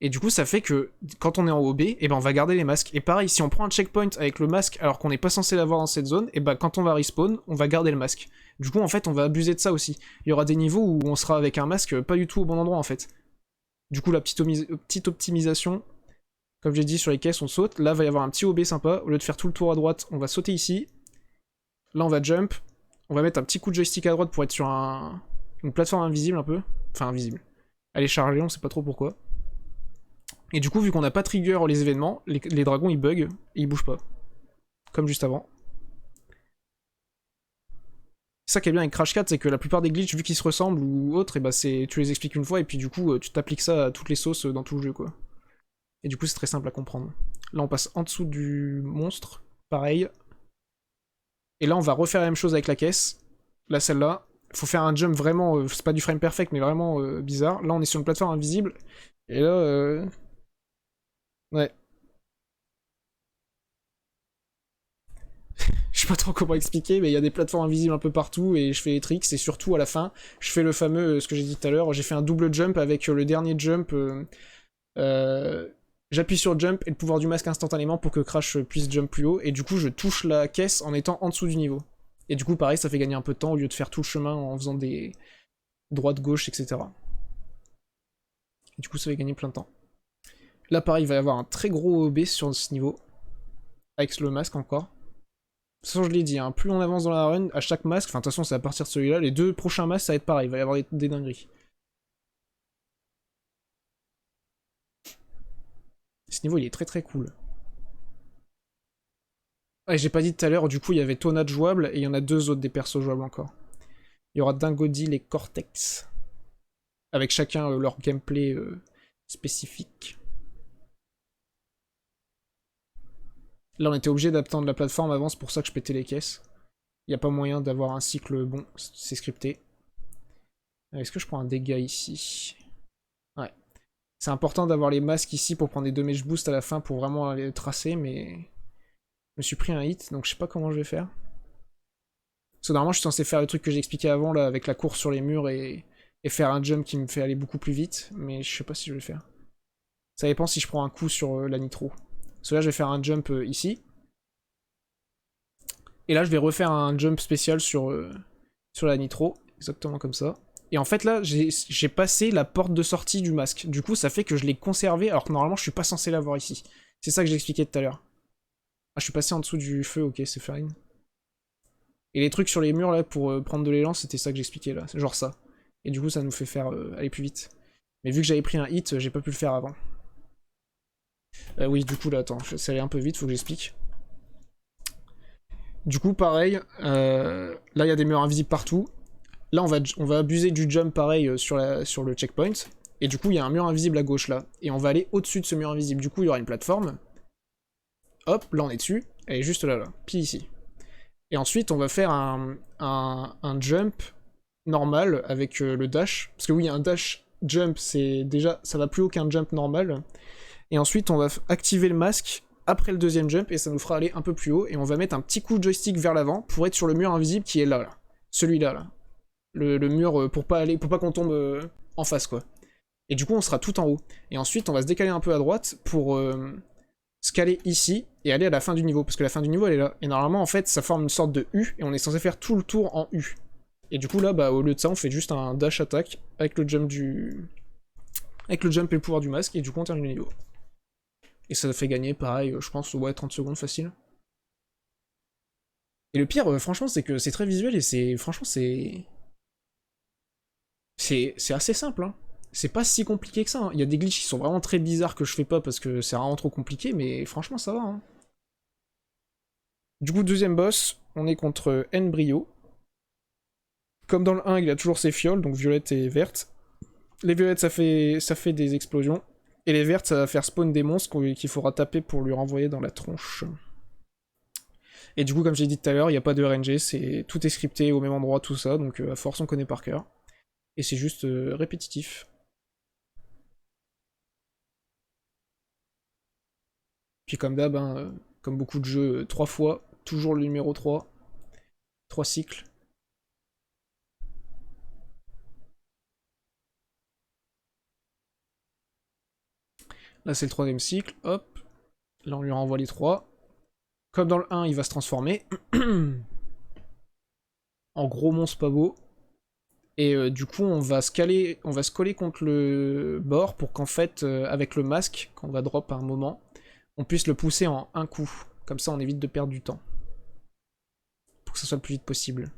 S1: Et du coup, ça fait que quand on est en OB, et ben on va garder les masques. Et pareil, si on prend un checkpoint avec le masque alors qu'on n'est pas censé l'avoir dans cette zone, et ben quand on va respawn, on va garder le masque. Du coup, en fait, on va abuser de ça aussi. Il y aura des niveaux où on sera avec un masque pas du tout au bon endroit en fait. Du coup, la petite optimisation, comme j'ai dit sur les caisses, on saute. Là, il va y avoir un petit OB sympa. Au lieu de faire tout le tour à droite, on va sauter ici. Là, on va jump. On va mettre un petit coup de joystick à droite pour être sur une plateforme invisible un peu. Enfin, invisible. Elle est chargée, on sait pas trop pourquoi. Et du coup, vu qu'on n'a pas trigger les événements, les dragons ils bug et ils bougent pas. Comme juste avant. Ça qui est bien avec Crash 4, c'est que la plupart des glitches, vu qu'ils se ressemblent ou autres, et bah tu les expliques une fois et puis du coup, tu t'appliques ça à toutes les sauces dans tout le jeu quoi. Et du coup, c'est très simple à comprendre. Là, on passe en dessous du monstre, pareil. Et là, on va refaire la même chose avec la caisse. Là, celle-là. Faut faire un jump vraiment, c'est pas du frame perfect, mais vraiment bizarre. Là, on est sur une plateforme invisible. Et là, ouais. Je sais pas trop comment expliquer, mais il y a des plateformes invisibles un peu partout et je fais les tricks. Et surtout, à la fin, je fais le fameux, ce que j'ai dit tout à l'heure, j'ai fait un double jump avec le dernier jump. J'appuie sur jump et le pouvoir du masque instantanément pour que Crash puisse jump plus haut. Et du coup, je touche la caisse en étant en dessous du niveau. Et du coup, pareil, ça fait gagner un peu de temps au lieu de faire tout le chemin en faisant des droites, gauche, etc. Et du coup, ça fait gagner plein de temps. Là, pareil, il va y avoir un très gros OB sur ce niveau. Avec le masque encore. De toute façon, je l'ai dit, hein, plus on avance dans la run, à chaque masque, enfin, de toute façon, c'est à partir de celui-là, les deux prochains masques, ça va être pareil, il va y avoir des dingueries. Ce niveau, il est très très cool. Ouais, j'ai pas dit tout à l'heure, du coup, il y avait Tonat jouable, et il y en a deux autres des persos jouables encore. Il y aura Dingodil et Cortex. Avec chacun leur gameplay spécifique. Là, on était obligé d'attendre la plateforme avant, c'est pour ça que je pétais les caisses. Il n'y a pas moyen d'avoir un cycle bon, c'est scripté. Est-ce que je prends un dégât ici? Ouais. C'est important d'avoir les masques ici pour prendre des damage boost à la fin pour vraiment les tracer, mais... Je me suis pris un hit, donc je sais pas comment je vais faire. Parce que normalement, je suis censé faire le truc que j'ai expliqué avant, là, avec la course sur les murs et faire un jump qui me fait aller beaucoup plus vite, mais je sais pas si je vais le faire. Ça dépend si je prends un coup sur la nitro. Parce que là, je vais faire un jump ici. Et là, je vais refaire un jump spécial sur la nitro, exactement comme ça. Et en fait, là, j'ai passé la porte de sortie du masque. Du coup, ça fait que je l'ai conservé, alors que normalement, je suis pas censé l'avoir ici. C'est ça que j'ai expliqué tout à l'heure. Ah, je suis passé en dessous du feu, ok, c'est fine. Et les trucs sur les murs, là, pour prendre de l'élan, c'était ça que j'expliquais, là. C'est genre ça. Et du coup, ça nous fait faire aller plus vite. Mais vu que j'avais pris un hit, j'ai pas pu le faire avant. Oui, du coup, là, attends, ça allait un peu vite, faut que j'explique. Du coup, pareil, là, il y a des murs invisibles partout. Là, on va abuser du jump, pareil, sur le checkpoint. Et du coup, il y a un mur invisible à gauche, là. Et on va aller au-dessus de ce mur invisible. Du coup, il y aura une plateforme. Hop, là, on est dessus. Elle est juste là, là. Pile ici. Et ensuite, on va faire un jump normal avec le dash. Parce que oui, un dash jump, c'est déjà, ça va plus haut qu'un jump normal. Et ensuite, on va activer le masque après le deuxième jump et ça nous fera aller un peu plus haut. Et on va mettre un petit coup de joystick vers l'avant pour être sur le mur invisible qui est là, là. Celui-là, là. Le mur pour pas qu'on tombe en face, quoi. Et du coup, on sera tout en haut. Et ensuite, on va se décaler un peu à droite pour se caler ici et aller à la fin du niveau. Parce que la fin du niveau, elle est là. Et normalement, en fait, ça forme une sorte de U et on est censé faire tout le tour en U. Et du coup, là, bah, au lieu de ça, on fait juste un dash attack avec le jump avec le jump et le pouvoir du masque. Et du coup, on termine le niveau. Et ça fait gagner, pareil, je pense, ouais, 30 secondes facile. Et le pire, franchement, c'est que c'est très visuel et c'est... Franchement, c'est... C'est assez simple, hein. C'est pas si compliqué que ça, hein. Il y a des glitches qui sont vraiment très bizarres que je fais pas parce que c'est vraiment trop compliqué, mais franchement, ça va, hein. Du coup, deuxième boss, on est contre Nbrio. Comme dans le 1, il a toujours ses fioles, donc violette et verte. Les violettes, ça fait des explosions. Et les vertes, ça va faire spawn des monstres qu'il faudra taper pour lui renvoyer dans la tronche. Et du coup, comme j'ai dit tout à l'heure, il n'y a pas de RNG, tout est scripté au même endroit, tout ça, donc à force on connaît par cœur. Et c'est juste répétitif. Puis comme d'hab, hein, comme beaucoup de jeux, 3 fois, toujours le numéro 3. 3 cycles. Là c'est le troisième cycle, hop. Là on lui renvoie les 3. Comme dans le 1, il va se transformer. En gros monstre pas beau. Et du coup, on va se coller contre le bord pour qu'en fait, avec le masque, qu'on va drop à un moment, on puisse le pousser en un coup. Comme ça, on évite de perdre du temps. Pour que ça soit le plus vite possible.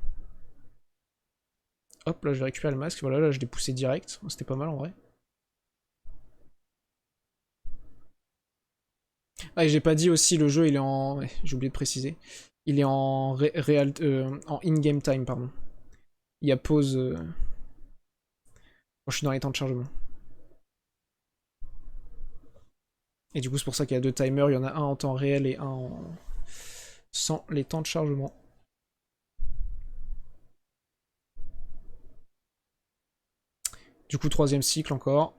S1: Hop, là, je vais récupérer le masque. Voilà, là, je l'ai poussé direct. C'était pas mal, en vrai. Ah, et j'ai pas dit aussi, le jeu, il est en... Ouais, j'ai oublié de préciser. Il est en, en in-game time, pardon. Il y a pause... Quand je suis dans les temps de chargement. Et du coup, c'est pour ça qu'il y a 2 timers. Il y en a un en temps réel et un sans les temps de chargement. Du coup, troisième cycle encore.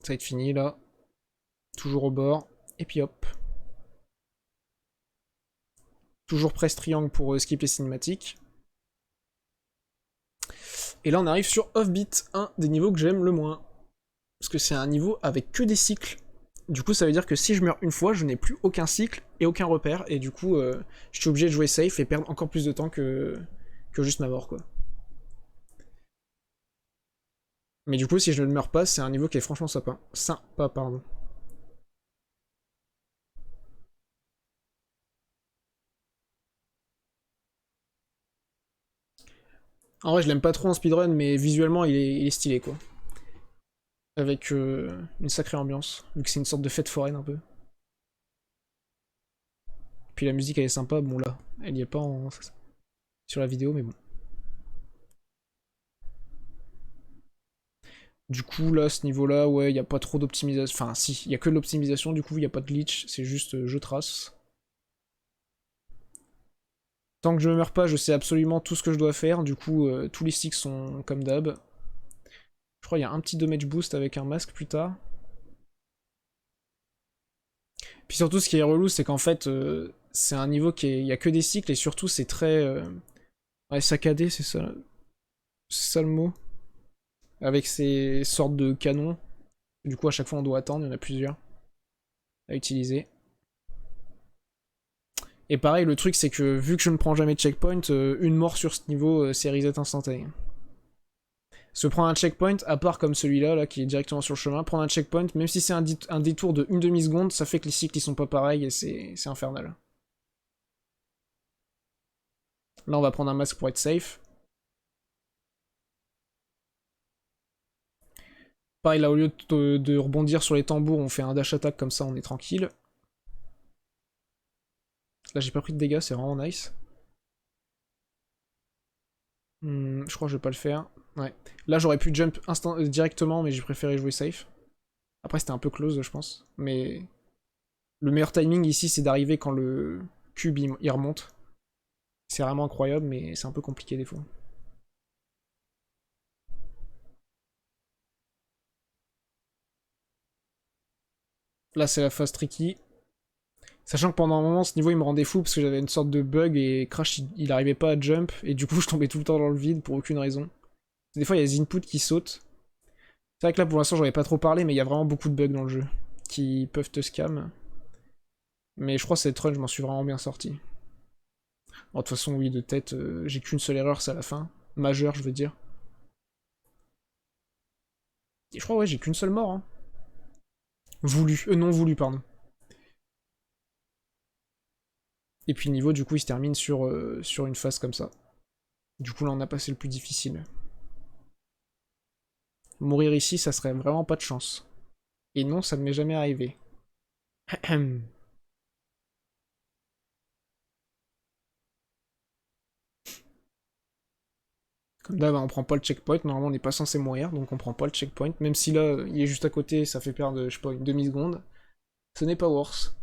S1: Ça va être fini là. Toujours au bord. Et puis hop. Toujours presse triangle pour skip les cinématiques. Et là, on arrive sur Offbeat, un des niveaux que j'aime le moins. Parce que c'est un niveau avec que des cycles. Du coup, ça veut dire que si je meurs une fois, je n'ai plus aucun cycle et aucun repère. Et du coup, je suis obligé de jouer safe et perdre encore plus de temps que juste ma mort, quoi. Mais du coup, si je ne meurs pas, c'est un niveau qui est franchement sympa. Sympa, pardon. En vrai, je l'aime pas trop en speedrun, mais visuellement, il est stylé, quoi. Avec une sacrée ambiance, vu que c'est une sorte de fête foraine un peu. Puis la musique elle est sympa, bon là, elle y est pas sur la vidéo, mais bon. Du coup là, à ce niveau-là, ouais, il y a pas trop d'optimisation. Enfin si, il y a que de l'optimisation, du coup il y a pas de glitch, c'est juste je trace. Tant que je me meurs pas, je sais absolument tout ce que je dois faire, du coup tous les sticks sont comme d'hab. Je crois qu'il y a un petit damage boost avec un masque plus tard. Puis surtout ce qui est relou, c'est qu'en fait c'est un niveau il y a que des cycles et surtout c'est très ouais, saccadé, c'est ça le mot. Avec ces sortes de canons. Du coup, à chaque fois, on doit attendre, il y en a plusieurs à utiliser. Et pareil, le truc, c'est que vu que je ne prends jamais de checkpoint, une mort sur ce niveau, c'est reset instantané. Se prendre un checkpoint, à part comme celui-là, là, qui est directement sur le chemin, prendre un checkpoint, même si c'est un détour de une demi-seconde, ça fait que les cycles ils sont pas pareils et c'est infernal. Là, on va prendre un masque pour être safe. Pareil, là, au lieu de rebondir sur les tambours, on fait un dash attack, comme ça, on est tranquille. Là, j'ai pas pris de dégâts, c'est vraiment nice. Je crois que je vais pas le faire. Ouais. Là, j'aurais pu jump directement, mais j'ai préféré jouer safe. Après, c'était un peu close, je pense. Mais le meilleur timing ici, c'est d'arriver quand le cube il remonte. C'est vraiment incroyable, mais c'est un peu compliqué des fois. Là, c'est la phase tricky. Sachant que pendant un moment, ce niveau, il me rendait fou parce que j'avais une sorte de bug et Crash, il arrivait pas à jump. Et du coup, je tombais tout le temps dans le vide pour aucune raison. Des fois, il y a des inputs qui sautent. C'est vrai que là, pour l'instant, j'en ai pas trop parlé, mais il y a vraiment beaucoup de bugs dans le jeu qui peuvent te scam. Mais je crois que cette run, je m'en suis vraiment bien sorti. Bon, de toute façon, oui, de tête, j'ai qu'une seule erreur, c'est à la fin. Majeure, je veux dire. Et je crois, ouais, j'ai qu'une seule mort. Hein. Voulu. Non voulu, pardon. Et puis le niveau, du coup, il se termine sur une phase comme ça. Du coup, là, on a passé le plus difficile. Mourir ici, ça serait vraiment pas de chance. Et non, ça ne m'est jamais arrivé. Là, bah, on prend pas le checkpoint, normalement on n'est pas censé mourir, donc on prend pas le checkpoint, même si là, il est juste à côté, ça fait perdre, je sais pas, une demi-seconde. Ce n'est pas worse.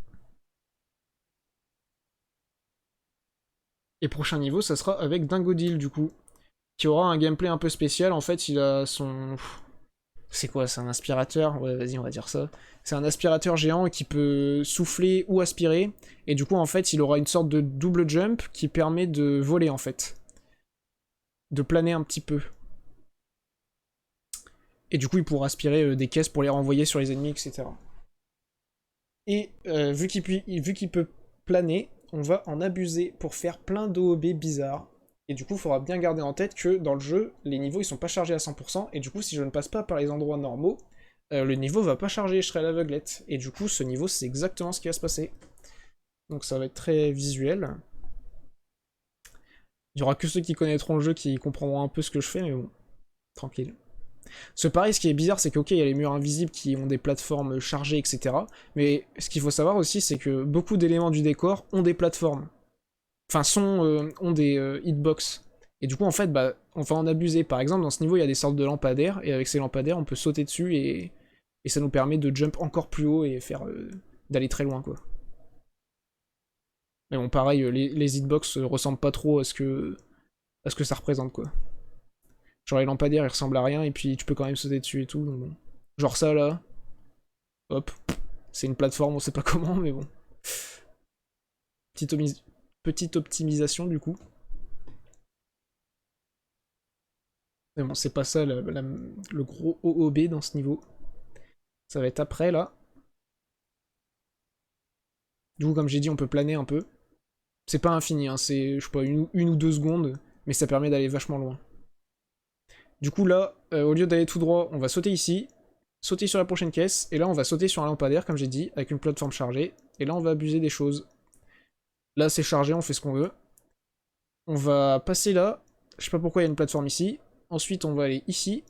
S1: Et prochain niveau, ça sera avec Dingodil, du coup, qui aura un gameplay un peu spécial, en fait, il a son... C'est quoi, c'est un aspirateur? Ouais, vas-y, on va dire ça. C'est un aspirateur géant qui peut souffler ou aspirer, et du coup, en fait, il aura une sorte de double jump qui permet de voler, en fait. De planer un petit peu. Et du coup, il pourra aspirer des caisses pour les renvoyer sur les ennemis, etc. Et vu qu'il peut planer, on va en abuser pour faire plein d'OOB bizarres. Et du coup, il faudra bien garder en tête que dans le jeu, les niveaux ils sont pas chargés à 100%, et du coup, si je ne passe pas par les endroits normaux, le niveau va pas charger, je serai à l'aveuglette. Et du coup, ce niveau, c'est exactement ce qui va se passer. Donc ça va être très visuel. Il y aura que ceux qui connaîtront le jeu qui comprendront un peu ce que je fais, mais bon, tranquille. Ce pareil, ce qui est bizarre, c'est que ok, il y a les murs invisibles qui ont des plateformes chargées, etc. Mais ce qu'il faut savoir aussi, c'est que beaucoup d'éléments du décor ont des plateformes. Enfin, ont des hitbox. Et du coup, en fait, bah, on va en abuser. Par exemple, dans ce niveau, il y a des sortes de lampadaires, et avec ces lampadaires, on peut sauter dessus, et ça nous permet de jump encore plus haut et faire d'aller très loin, quoi. Mais bon, pareil, les hitbox ressemblent pas trop à ce que ça représente, quoi. Genre les lampadaires, ils ressemblent à rien, et puis tu peux quand même sauter dessus et tout, donc bon. Genre ça, là, hop, c'est une plateforme, on sait pas comment, mais bon. Petite optimisation, du coup. Mais bon, c'est pas ça le gros OOB dans ce niveau. Ça va être après, là. Du coup, comme j'ai dit, on peut planer un peu. C'est pas infini, hein, c'est, je sais pas, une ou deux secondes, mais ça permet d'aller vachement loin. Du coup, là, au lieu d'aller tout droit, on va sauter ici, sauter sur la prochaine caisse, et là, on va sauter sur un lampadaire, comme j'ai dit, avec une plateforme chargée, et là, on va abuser des choses. Là, c'est chargé, on fait ce qu'on veut. On va passer là, je sais pas pourquoi il y a une plateforme ici, ensuite, on va aller ici,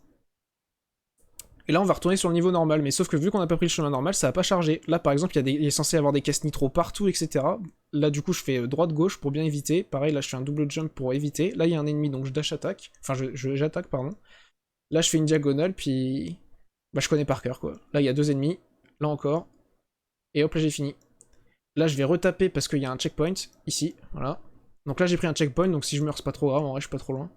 S1: et là, on va retourner sur le niveau normal, mais sauf que vu qu'on n'a pas pris le chemin normal, ça va pas charger. Là, par exemple, il est censé y avoir des caisses nitro partout, etc. Là, du coup, je fais droite-gauche pour bien éviter. Pareil, là, je fais un double jump pour éviter. Là, il y a un ennemi, donc je dash attaque. Enfin, j'attaque, pardon. Là, je fais une diagonale, puis... Bah, je connais par cœur, quoi. Là, il y a deux ennemis. Là encore. Et hop, là, j'ai fini. Là, je vais retaper parce qu'il y a un checkpoint, ici. Voilà. Donc là, j'ai pris un checkpoint, donc si je meurs, c'est pas trop grave. En vrai, je suis pas trop loin.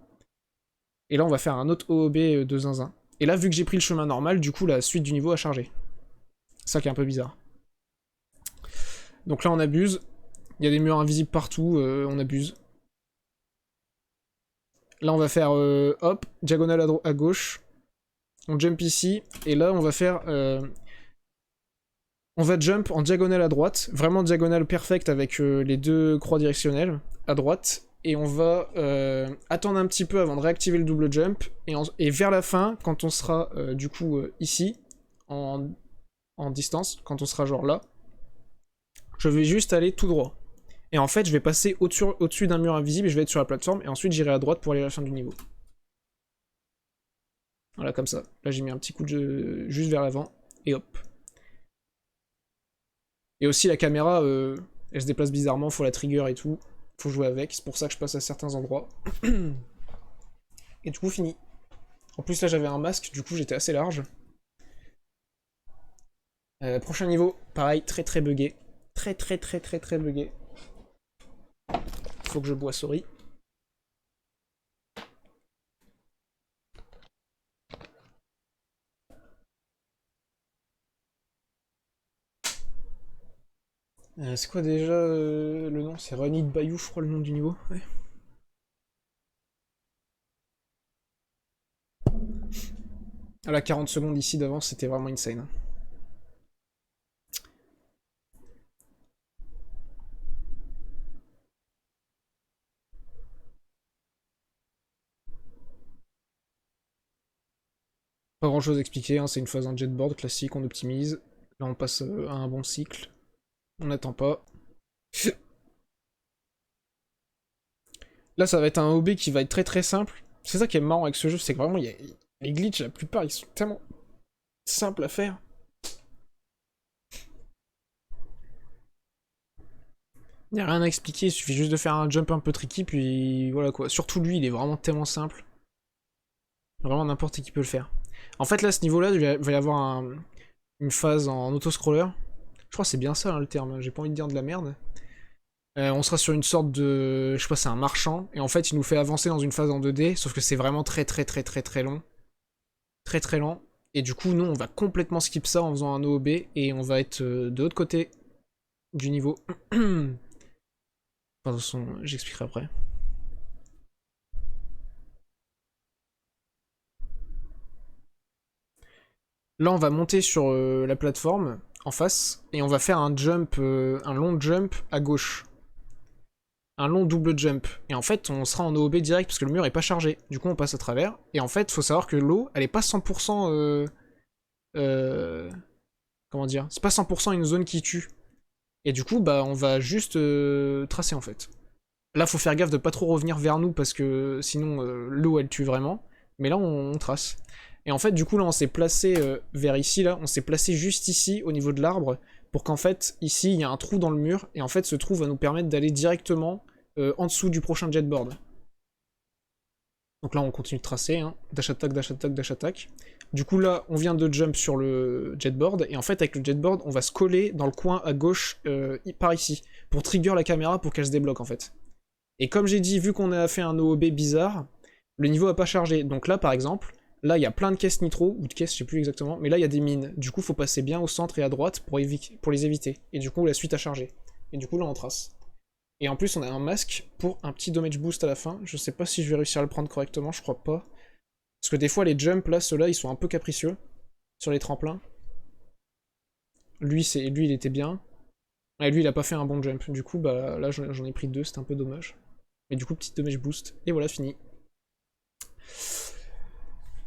S1: Et là, on va faire un autre OOB de zinzin. Et là, vu que j'ai pris le chemin normal, du coup, la suite du niveau a chargé. Ça qui est un peu bizarre. Donc là, on abuse. Il y a des murs invisibles partout, on abuse. Là, on va faire, hop, diagonale à gauche. On jump ici. Et là, on va faire... on va jump en diagonale à droite. Vraiment diagonale perfecte avec les deux croix directionnelles à droite. Et on va attendre un petit peu avant de réactiver le double jump. Et vers la fin, quand on sera du coup ici, en distance, quand on sera genre là, je vais juste aller tout droit. Et en fait, je vais passer au-dessus d'un mur invisible et je vais être sur la plateforme. Et ensuite, j'irai à droite pour aller à la fin du niveau. Voilà, comme ça. Là, j'ai mis un petit coup de jeu juste vers l'avant. Et hop. Et aussi, la caméra, elle se déplace bizarrement, faut la trigger et tout. Faut jouer avec, c'est pour ça que je passe à certains endroits. Et du coup, fini. En plus, là, j'avais un masque, du coup, j'étais assez large. Prochain niveau, pareil, très très buggé. Très très très très très buggé. Faut que je bois, sorry. C'est quoi déjà le nom? C'est Run It Bayou, je crois, le nom du niveau. Ouais. À la 40 secondes ici d'avance, c'était vraiment insane. Hein. Pas grand chose à expliquer, hein, c'est une phase en jetboard classique, on optimise. Là on passe à un bon cycle. On n'attend pas. Là ça va être un OB qui va être très très simple. C'est ça qui est marrant avec ce jeu, c'est que vraiment les glitches, la plupart ils sont tellement simples à faire. Il n'y a rien à expliquer, il suffit juste de faire un jump un peu tricky, puis voilà quoi. Surtout lui, il est vraiment tellement simple. Vraiment n'importe qui peut le faire. En fait là, à ce niveau-là, il va y avoir une phase en auto-scroller. Je crois que c'est bien ça hein, le terme, j'ai pas envie de dire de la merde. On sera sur une sorte de... Je sais pas, c'est un marchand. Et en fait, il nous fait avancer dans une phase en 2D. Sauf que c'est vraiment très long. Très lent. Et du coup, nous, on va complètement skip ça en faisant un OOB. Et on va être de l'autre côté du niveau. Enfin, de toute façon, j'expliquerai après. Là, on va monter sur la plateforme en face. Et on va faire un jump, un long jump à gauche. Un long double jump. Et en fait, on sera en OOB direct parce que le mur est pas chargé. Du coup, on passe à travers. Et en fait, faut savoir que l'eau, elle est pas 100%... comment dire? C'est pas 100% une zone qui tue. Et du coup, bah, on va juste tracer en fait. Là, faut faire gaffe de pas trop revenir vers nous parce que sinon, l'eau, elle tue vraiment. Mais là, on trace. Et en fait, du coup, là, on s'est placé vers ici, là. On s'est placé juste ici, au niveau de l'arbre, pour qu'en fait, ici, il y a un trou dans le mur. Et en fait, ce trou va nous permettre d'aller directement en dessous du prochain jetboard. Donc là, on continue de tracer, hein. Dash attack, dash attack, dash attack. Du coup, là, on vient de jump sur le jetboard, et en fait, avec le jetboard, on va se coller dans le coin à gauche, par ici, pour trigger la caméra pour qu'elle se débloque, en fait. Et comme j'ai dit, vu qu'on a fait un OOB bizarre, le niveau a pas chargé. Donc là, par exemple, là, il y a plein de caisses nitro, ou de caisses, je sais plus exactement, mais là, il y a des mines. Du coup, faut passer bien au centre et à droite pour les éviter. Et du coup, la suite a chargé. Et du coup, là, on trace. Et en plus, on a un masque pour un petit damage boost à la fin. Je sais pas si je vais réussir à le prendre correctement, je crois pas. Parce que des fois, les jumps, là, ceux-là, ils sont un peu capricieux. Sur les tremplins. Lui, il était bien. Et lui, il a pas fait un bon jump. Du coup, bah là, j'en ai pris deux, c'était un peu dommage. Mais du coup, petit damage boost. Et voilà, fini.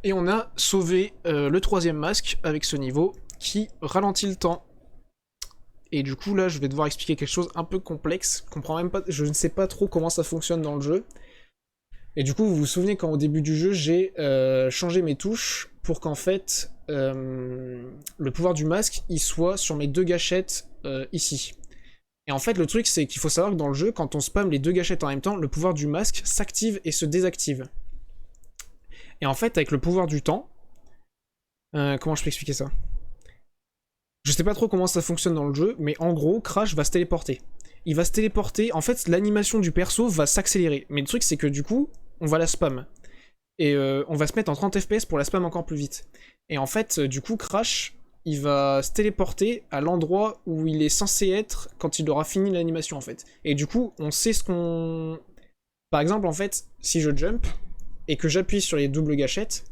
S1: Et on a sauvé le troisième masque avec ce niveau qui ralentit le temps. Et du coup, là, je vais devoir expliquer quelque chose un peu complexe. Je ne sais pas trop comment ça fonctionne dans le jeu. Et du coup, vous vous souvenez quand au début du jeu, j'ai changé mes touches pour qu'en fait, le pouvoir du masque, il soit sur mes deux gâchettes ici. Et en fait, le truc, c'est qu'il faut savoir que dans le jeu, quand on spamme les deux gâchettes en même temps, le pouvoir du masque s'active et se désactive. Et en fait, avec le pouvoir du temps... comment je peux expliquer ça? Je sais pas trop comment ça fonctionne dans le jeu, mais en gros, Crash va se téléporter. Il va se téléporter, en fait, l'animation du perso va s'accélérer. Mais le truc, c'est que du coup, on va la spam. Et on va se mettre en 30 FPS pour la spam encore plus vite. Et en fait, du coup, Crash, il va se téléporter à l'endroit où il est censé être quand il aura fini l'animation, en fait. Et du coup, on sait ce qu'on... Par exemple, en fait, si je jump, et que j'appuie sur les doubles gâchettes,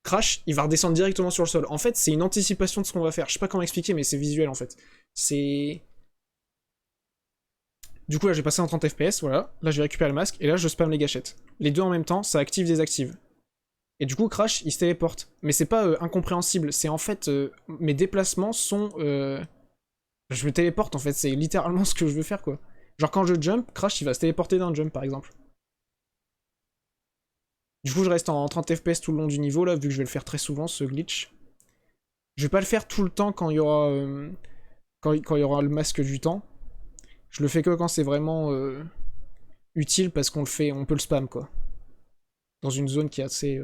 S1: Crash, il va redescendre directement sur le sol. En fait, c'est une anticipation de ce qu'on va faire. Je sais pas comment expliquer, mais c'est visuel, en fait. C'est... Du coup, là, j'ai passé en 30 FPS, voilà. Là, je vais récupérer le masque, et là, je spam les gâchettes. Les deux en même temps, ça active-désactive. Et du coup, Crash, il se téléporte. Mais c'est pas incompréhensible, c'est en fait... mes déplacements sont... Je me téléporte, en fait, c'est littéralement ce que je veux faire, quoi. Genre, quand je jump, Crash, il va se téléporter d'un jump, par exemple. Du coup, je reste en 30 FPS tout le long du niveau, là, vu que je vais le faire très souvent, ce glitch. Je vais pas le faire tout le temps quand il y aura... quand il y aura le masque du temps. Je le fais que quand c'est vraiment utile, parce qu'on le fait, on peut le spam, quoi. Dans une zone qui est assez...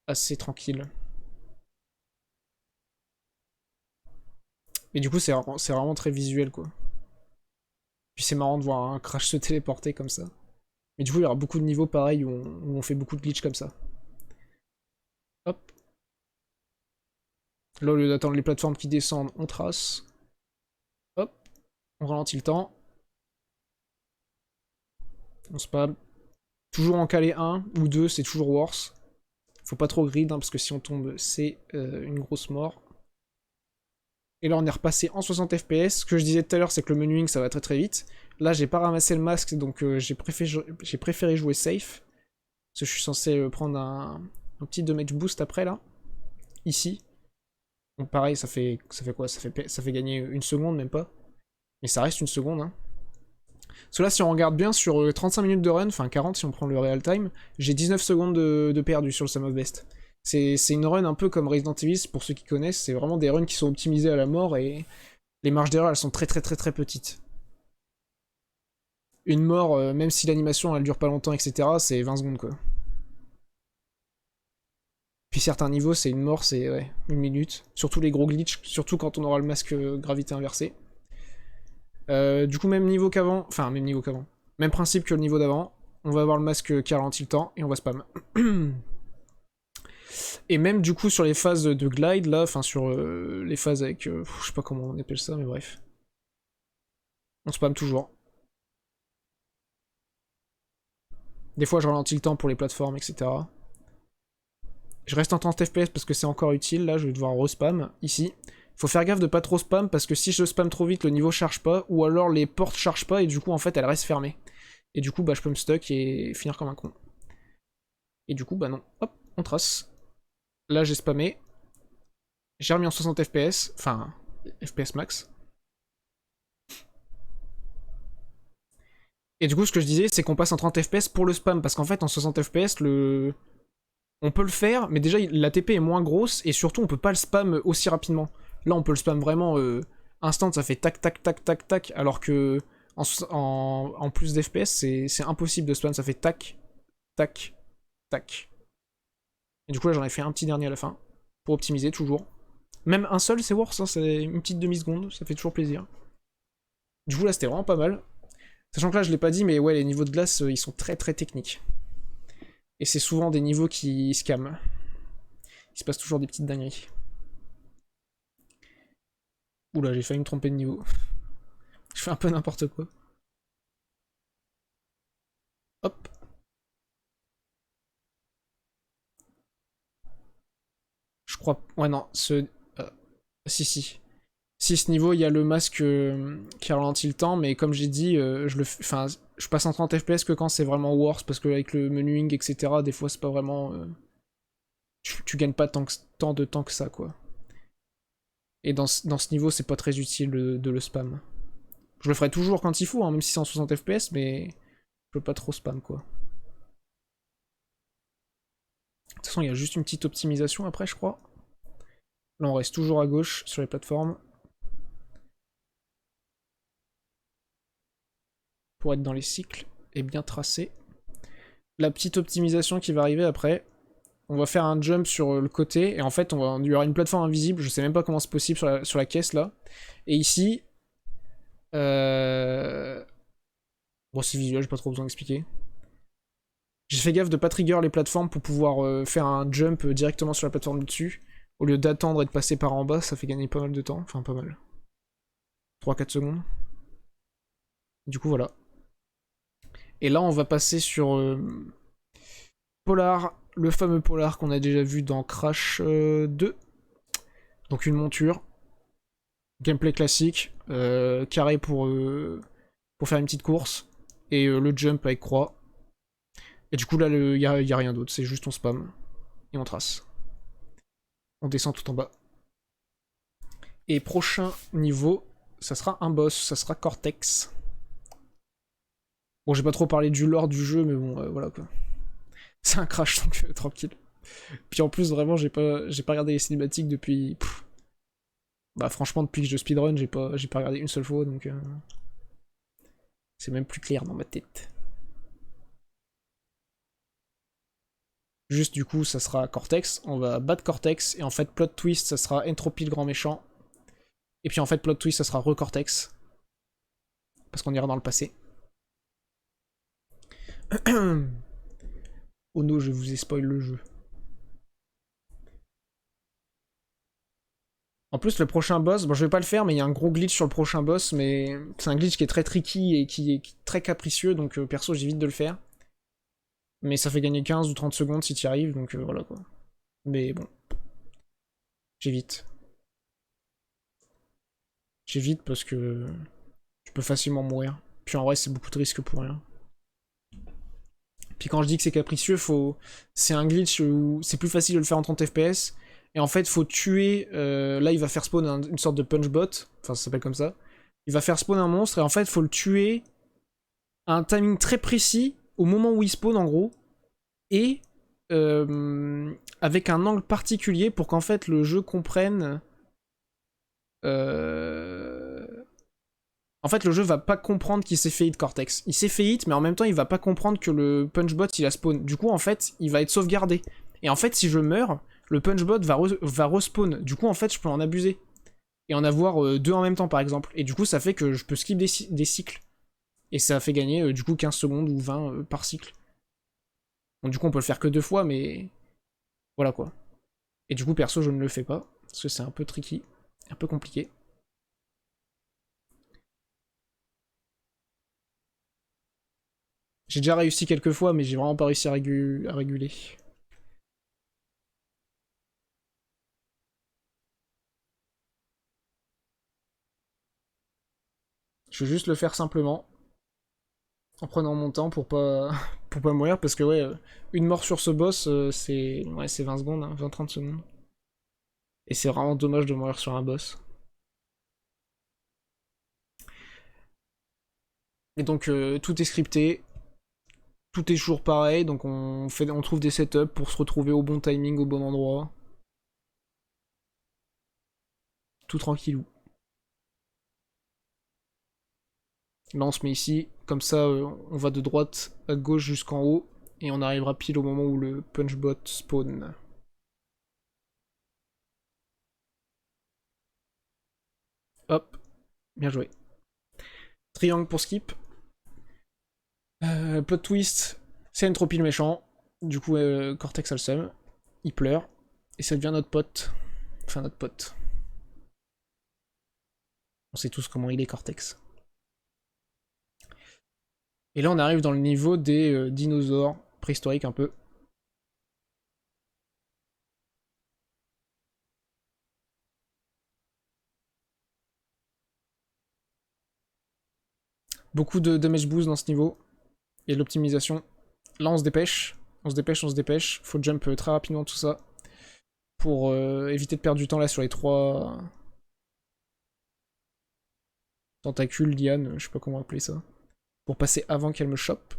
S1: assez tranquille. Mais du coup, c'est vraiment très visuel, quoi. Puis c'est marrant de voir un Crash se téléporter comme ça. Mais du coup, il y aura beaucoup de niveaux pareils où on fait beaucoup de glitch comme ça. Hop. Là, au lieu d'attendre les plateformes qui descendent, on trace. Hop. On ralentit le temps. On spam. Toujours en caler un ou deux, c'est toujours worse. Faut pas trop grid, hein, parce que si on tombe, c'est une grosse mort. Et là, on est repassé en 60 FPS. Ce que je disais tout à l'heure, c'est que le menuing, ça va très très vite. Là, j'ai pas ramassé le masque, donc j'ai préféré jouer safe. Parce que je suis censé prendre un petit damage boost après, là. Ici. Donc pareil, ça fait quoi? Ça fait gagner une seconde, même pas. Mais ça reste une seconde, hein. Parce que là, si on regarde bien, sur 35 minutes de run, enfin 40 si on prend le real time, j'ai 19 secondes de perdu sur le Sum of Best. C'est une run un peu comme Resident Evil, pour ceux qui connaissent, c'est vraiment des runs qui sont optimisés à la mort et les marges d'erreur, elles sont très très très très petites. Une mort, même si l'animation elle dure pas longtemps, etc., c'est 20 secondes quoi. Puis certains niveaux, c'est une mort, c'est ouais, 1 minute. Surtout les gros glitches, surtout quand on aura le masque gravité inversé. Du coup, même niveau qu'avant, enfin, même niveau qu'avant. Même principe que le niveau d'avant. On va avoir le masque qui ralentit le temps et on va spam. Et même du coup sur les phases de glide là, enfin sur les phases avec, je sais pas comment on appelle ça, mais bref. On spam toujours. Des fois je ralentis le temps pour les plateformes, etc. Je reste en 30 FPS parce que c'est encore utile, là je vais devoir respam ici. Faut faire gaffe de pas trop spam parce que si je spam trop vite, le niveau charge pas, ou alors les portes chargent pas et du coup en fait elles restent fermées. Et du coup bah je peux me stuck et finir comme un con. Et du coup bah non, hop, on trace. Là j'ai spammé. J'ai remis en 60 FPS, enfin FPS max. Et du coup ce que je disais c'est qu'on passe en 30 FPS pour le spam, parce qu'en fait en 60 FPS on peut le faire, mais déjà la TP est moins grosse et surtout on peut pas le spam aussi rapidement. Là on peut le spam vraiment instant, ça fait tac tac tac tac tac, alors que en plus d'FPS c'est impossible de spam, ça fait tac tac tac. Et du coup là j'en ai fait un petit dernier à la fin, pour optimiser toujours. Même un seul c'est worse, hein, c'est une petite demi-seconde, ça fait toujours plaisir. Du coup là c'était vraiment pas mal. Sachant que là je l'ai pas dit, mais ouais les niveaux de glace ils sont très très techniques. Et c'est souvent des niveaux qui scamment. Il se passe toujours des petites dingueries. Oula, j'ai failli me tromper de niveau. Je fais un peu n'importe quoi. Hop. Je crois... Ouais, non, ce... si, si. Si, ce niveau, il y a le masque qui ralentit le temps, mais comme j'ai dit, je le... Enfin, je passe en 30 FPS que quand c'est vraiment worse, parce qu'avec le menuing, etc., des fois, c'est pas vraiment... Tu gagnes pas tant de temps que ça, quoi. Et dans ce niveau, c'est pas très utile de le spam. Je le ferai toujours quand il faut, hein, même si c'est en 60 FPS, mais je peux pas trop spam, quoi. De toute façon, il y a juste une petite optimisation après, je crois. Là, on reste toujours à gauche sur les plateformes. Pour être dans les cycles et bien tracé. La petite optimisation qui va arriver après. On va faire un jump sur le côté. Et en fait, il y aura une plateforme invisible. Je sais même pas comment c'est possible sur la caisse là. Et ici... Bon, c'est visuel, j'ai pas trop besoin d'expliquer. J'ai fait gaffe de pas trigger les plateformes pour pouvoir faire un jump directement sur la plateforme du dessus. Au lieu d'attendre et de passer par en bas, ça fait gagner pas mal de temps. Enfin, pas mal. 3-4 secondes. Du coup, voilà. Et là, on va passer sur Polar, le fameux Polar qu'on a déjà vu dans Crash 2. Donc une monture. Gameplay classique. Carré pour faire une petite course. Et le jump avec croix. Et du coup, là, il y a rien d'autre. C'est juste on spam. Et on trace. On descend tout en bas. Et prochain niveau, ça sera un boss. Ça sera Cortex. Bon, j'ai pas trop parlé du lore du jeu, mais bon, voilà quoi. C'est un crash, donc tranquille. Puis en plus, vraiment, j'ai pas regardé les cinématiques depuis... Bah franchement, depuis que je speedrun, j'ai pas regardé une seule fois, donc... C'est même plus clair dans ma tête. Juste du coup, ça sera Cortex, on va battre Cortex, et en fait, plot twist, ça sera Entropy le grand méchant. Et puis en fait, plot twist, ça sera re-Cortex. Parce qu'on ira dans le passé. Oh no, je vous ai spoil le jeu. En plus, le prochain boss, bon, je vais pas le faire, mais il y a un gros glitch sur le prochain boss, mais c'est un glitch qui est très tricky et qui est très capricieux, donc perso, j'évite de le faire. Mais ça fait gagner 15 ou 30 secondes si tu y arrives, donc voilà quoi. Mais bon. J'évite. J'évite parce que tu peux facilement mourir. Puis en vrai, c'est beaucoup de risques pour rien. Puis quand je dis que c'est capricieux, c'est un glitch où c'est plus facile de le faire en 30 FPS. Et en fait, faut tuer... là, il va faire spawn une sorte de punch bot. Enfin, ça s'appelle comme ça. Il va faire spawn un monstre et en fait, faut le tuer à un timing très précis, au moment où il spawn en gros. Et avec un angle particulier pour qu'en fait le jeu comprenne En fait, le jeu va pas comprendre qu'il s'est fait hit Cortex. Il s'est fait hit, mais en même temps, il va pas comprendre que le punchbot, il a spawn. Du coup, en fait, il va être sauvegardé. Et en fait, si je meurs, le punchbot va respawn. Du coup, en fait, je peux en abuser. Et en avoir deux en même temps, par exemple. Et du coup, ça fait que je peux skip des cycles. Et ça fait gagner, du coup, 15 secondes ou 20 par cycle. Donc, du coup, on peut le faire que deux fois, mais... Voilà, quoi. Et du coup, perso, je ne le fais pas. Parce que c'est un peu tricky. Un peu compliqué. J'ai déjà réussi quelques fois, mais j'ai vraiment pas réussi à réguler. Je vais juste le faire simplement, en prenant mon temps pour pas, pour pas mourir, parce que ouais, une mort sur ce boss, c'est ouais, 20 secondes, hein, 20-30 secondes. Et c'est vraiment dommage de mourir sur un boss. Et donc tout est scripté, tout est toujours pareil, donc on trouve des setups pour se retrouver au bon timing, au bon endroit. Tout tranquillou. Là on se met ici, comme ça on va de droite à gauche jusqu'en haut, et on arrivera pile au moment où le punchbot spawn. Hop, bien joué. Triangle pour skip. Plot twist, c'est Entropy le méchant. Du coup, Cortex a le seum. Il pleure. Et ça devient notre pote. Enfin, notre pote. On sait tous comment il est, Cortex. Et là, on arrive dans le niveau des dinosaures préhistoriques un peu. Beaucoup de damage boost dans ce niveau. Il y a de l'optimisation. Là, on se dépêche. On se dépêche, on se dépêche. Faut jump très rapidement tout ça. Pour éviter de perdre du temps là sur les trois tentacules, lianes, je sais pas comment appeler ça. Pour passer avant qu'elle me chope.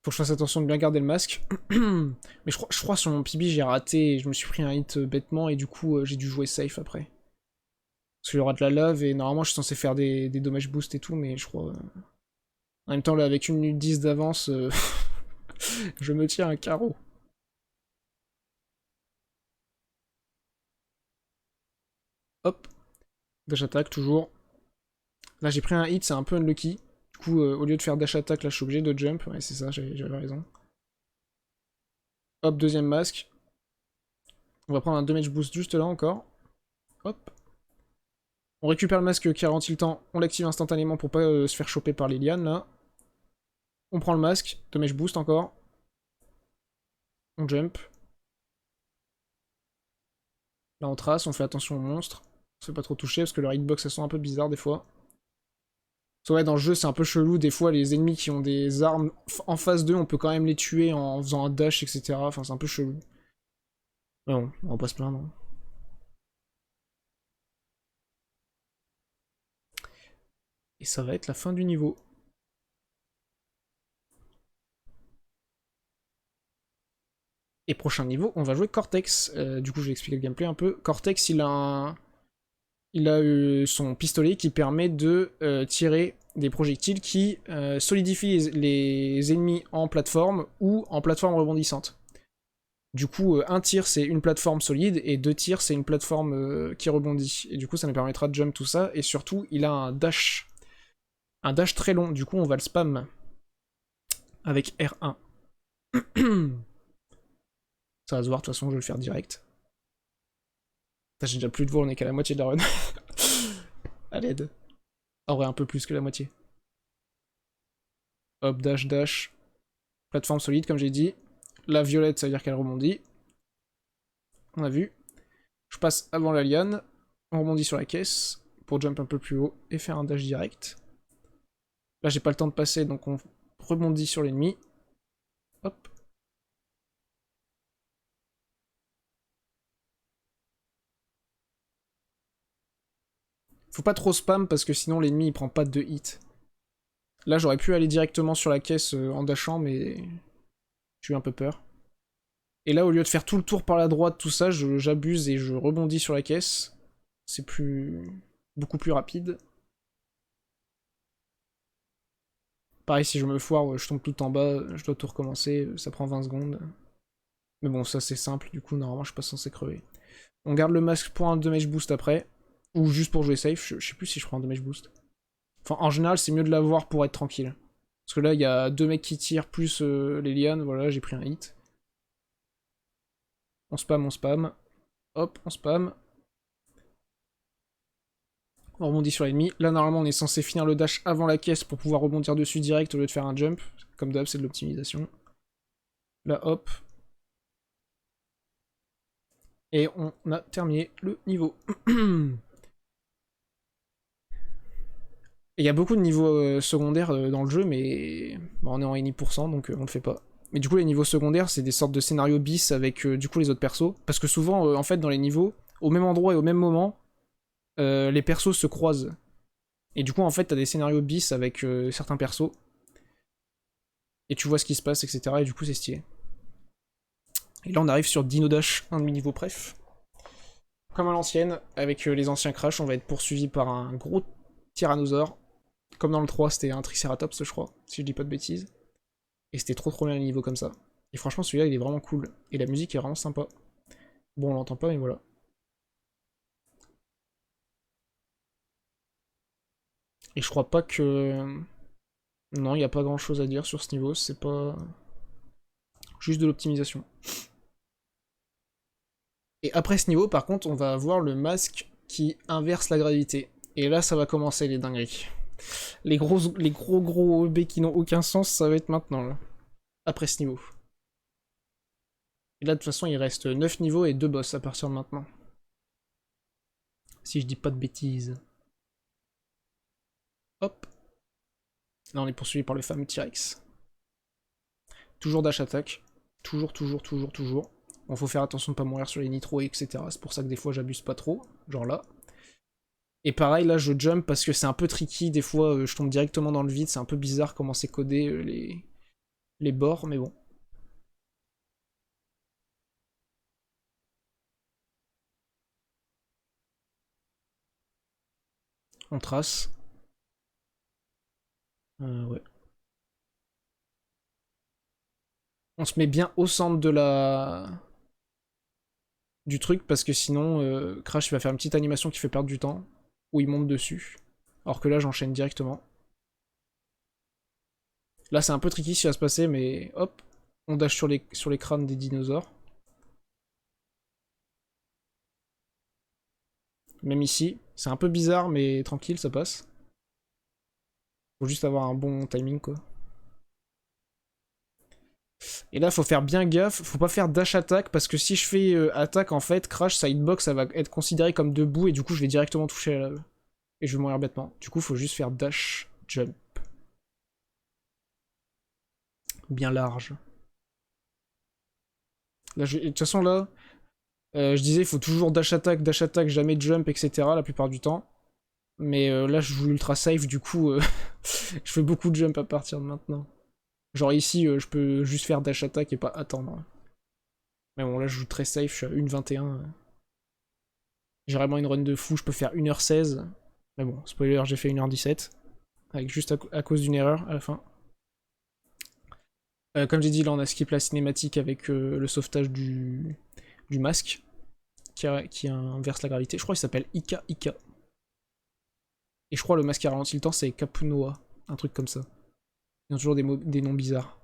S1: Faut que je fasse attention de bien garder le masque. Mais je crois sur mon PB j'ai raté et je me suis pris un hit bêtement et du coup j'ai dû jouer safe après. Parce qu'il y aura de la lave et normalement je suis censé faire des dommages boost et tout, mais je crois... En même temps là avec 1 minute 10 d'avance, je me tire un carreau. Hop, dash attack toujours. Là j'ai pris un hit, c'est un peu unlucky. Du coup au lieu de faire dash attack là je suis obligé de jump. Ouais c'est ça, j'avais raison. Hop, deuxième masque. On va prendre un damage boost juste là encore. Hop. On récupère le masque qui ralentit le temps, on l'active instantanément pour pas se faire choper par les lianes là. On prend le masque, damage boost encore. On jump. Là on trace, on fait attention aux monstres. On se fait pas trop toucher parce que leur hitbox elles sont un peu bizarres des fois. Parce que ouais dans le jeu c'est un peu chelou, des fois les ennemis qui ont des armes en face d'eux on peut quand même les tuer en faisant un dash etc. Enfin c'est un peu chelou. Mais bon, on va pas se plaindre. Et ça va être la fin du niveau. Et prochain niveau, on va jouer Cortex. Du coup, je vais expliquer le gameplay un peu. Cortex, il a son pistolet qui permet de tirer des projectiles qui solidifient les ennemis en plateforme ou en plateforme rebondissante. Du coup, un tir c'est une plateforme solide et deux tirs c'est une plateforme qui rebondit. Et du coup, ça nous permettra de jump tout ça. Et surtout, il a un dash. Un dash très long. Du coup, on va le spam avec R1. Ça va se voir, de toute façon, je vais le faire direct. J'ai déjà plus de voix, on est qu'à la moitié de la run. À l'aide. En vrai, un peu plus que la moitié. Hop, dash, dash. Plateforme solide, comme j'ai dit. La violette, ça veut dire qu'elle rebondit. On a vu. Je passe avant la liane. On rebondit sur la caisse pour jump un peu plus haut et faire un dash direct. Là, j'ai pas le temps de passer, donc on rebondit sur l'ennemi. Hop. Faut pas trop spam parce que sinon l'ennemi il prend pas de hit. Là, j'aurais pu aller directement sur la caisse en dashant, mais j'ai eu un peu peur. Et là, au lieu de faire tout le tour par la droite, tout ça, j'abuse et je rebondis sur la caisse. C'est beaucoup plus rapide. Pareil, si je me foire, je tombe tout en bas, je dois tout recommencer, ça prend 20 secondes. Mais bon, ça c'est simple, du coup, normalement, je suis pas censé crever. On garde le masque pour un damage boost après, ou juste pour jouer safe, je sais plus si je prends un damage boost. Enfin, en général, c'est mieux de l'avoir pour être tranquille. Parce que là, il y a 2 mecs qui tirent, plus les lianes, voilà, j'ai pris un hit. On spam, on spam. Hop, on spam. On rebondit sur l'ennemi. Là, normalement, on est censé finir le dash avant la caisse pour pouvoir rebondir dessus direct au lieu de faire un jump. Comme d'hab, c'est de l'optimisation. Là, hop. Et on a terminé le niveau. Il y a beaucoup de niveaux secondaires dans le jeu, mais bon, on est en any%, donc on le fait pas. Mais du coup, les niveaux secondaires, c'est des sortes de scénarios bis avec du coup les autres persos. Parce que souvent, en fait, dans les niveaux, au même endroit et au même moment, les persos se croisent. Et du coup, en fait, t'as des scénarios bis avec certains persos. Et tu vois ce qui se passe, etc. Et du coup, c'est stylé. Et là, on arrive sur Dino Dash, un demi-niveau préf. Comme à l'ancienne, avec les anciens Crash, on va être poursuivi par un gros tyrannosaure. Comme dans le 3, c'était un Triceratops, je crois, si je dis pas de bêtises. Et c'était trop bien les niveaux comme ça. Et franchement, celui-là, il est vraiment cool. Et la musique est vraiment sympa. Bon, on l'entend pas, mais voilà. Et je crois pas que... Non, il n'y a pas grand-chose à dire sur ce niveau, c'est pas... Juste de l'optimisation. Et après ce niveau, par contre, on va avoir le masque qui inverse la gravité. Et là, ça va commencer les dingueries. Les gros OB qui n'ont aucun sens, ça va être maintenant, là. Après ce niveau. Et là, de toute façon, il reste 9 niveaux et 2 boss à partir de maintenant. Si je dis pas de bêtises. Hop. Là, on est poursuivi par le fameux T-Rex. Toujours dash attack. Toujours. Bon, faut faire attention de pas mourir sur les nitros, etc. C'est pour ça que des fois, j'abuse pas trop. Genre là. Et pareil, là, je jump parce que c'est un peu tricky. Des fois, je tombe directement dans le vide. C'est un peu bizarre comment c'est codé, les bords, mais bon. On trace. Ouais. On se met bien au centre de du truc parce que sinon, Crash va faire une petite animation qui fait perdre du temps. Où il monte dessus. Alors que là, j'enchaîne directement. Là, c'est un peu tricky ce qui va se passer, mais hop. On dash sur les crânes des dinosaures. Même ici. C'est un peu bizarre, mais tranquille, ça passe. Faut juste avoir un bon timing, quoi. Et là, faut faire bien gaffe, faut pas faire dash attack, parce que si je fais attaque, en fait, crash, sa hitbox, ça va être considéré comme debout, et du coup, je vais directement toucher à la... Et je vais mourir bêtement. Du coup, faut juste faire dash, jump. Bien large. Là, de toute façon, là, je disais, il faut toujours dash attack, jamais jump, etc. la plupart du temps. Mais là, je joue ultra safe, du coup, je fais beaucoup de jump à partir de maintenant. Genre ici, je peux juste faire dash attack et pas attendre. Mais bon, là, je joue très safe, je suis à 1,21. J'ai vraiment une run de fou, je peux faire 1h16. Mais bon, spoiler, j'ai fait 1h17. Avec juste à cause d'une erreur à la fin. Comme j'ai dit, là, on a skip la cinématique avec le sauvetage du masque. Qui inverse la gravité. Je crois qu'il s'appelle Ika Ika. Et je crois le masque qui a ralenti le temps, c'est Kapunoa. Un truc comme ça. Ils ont toujours des noms bizarres.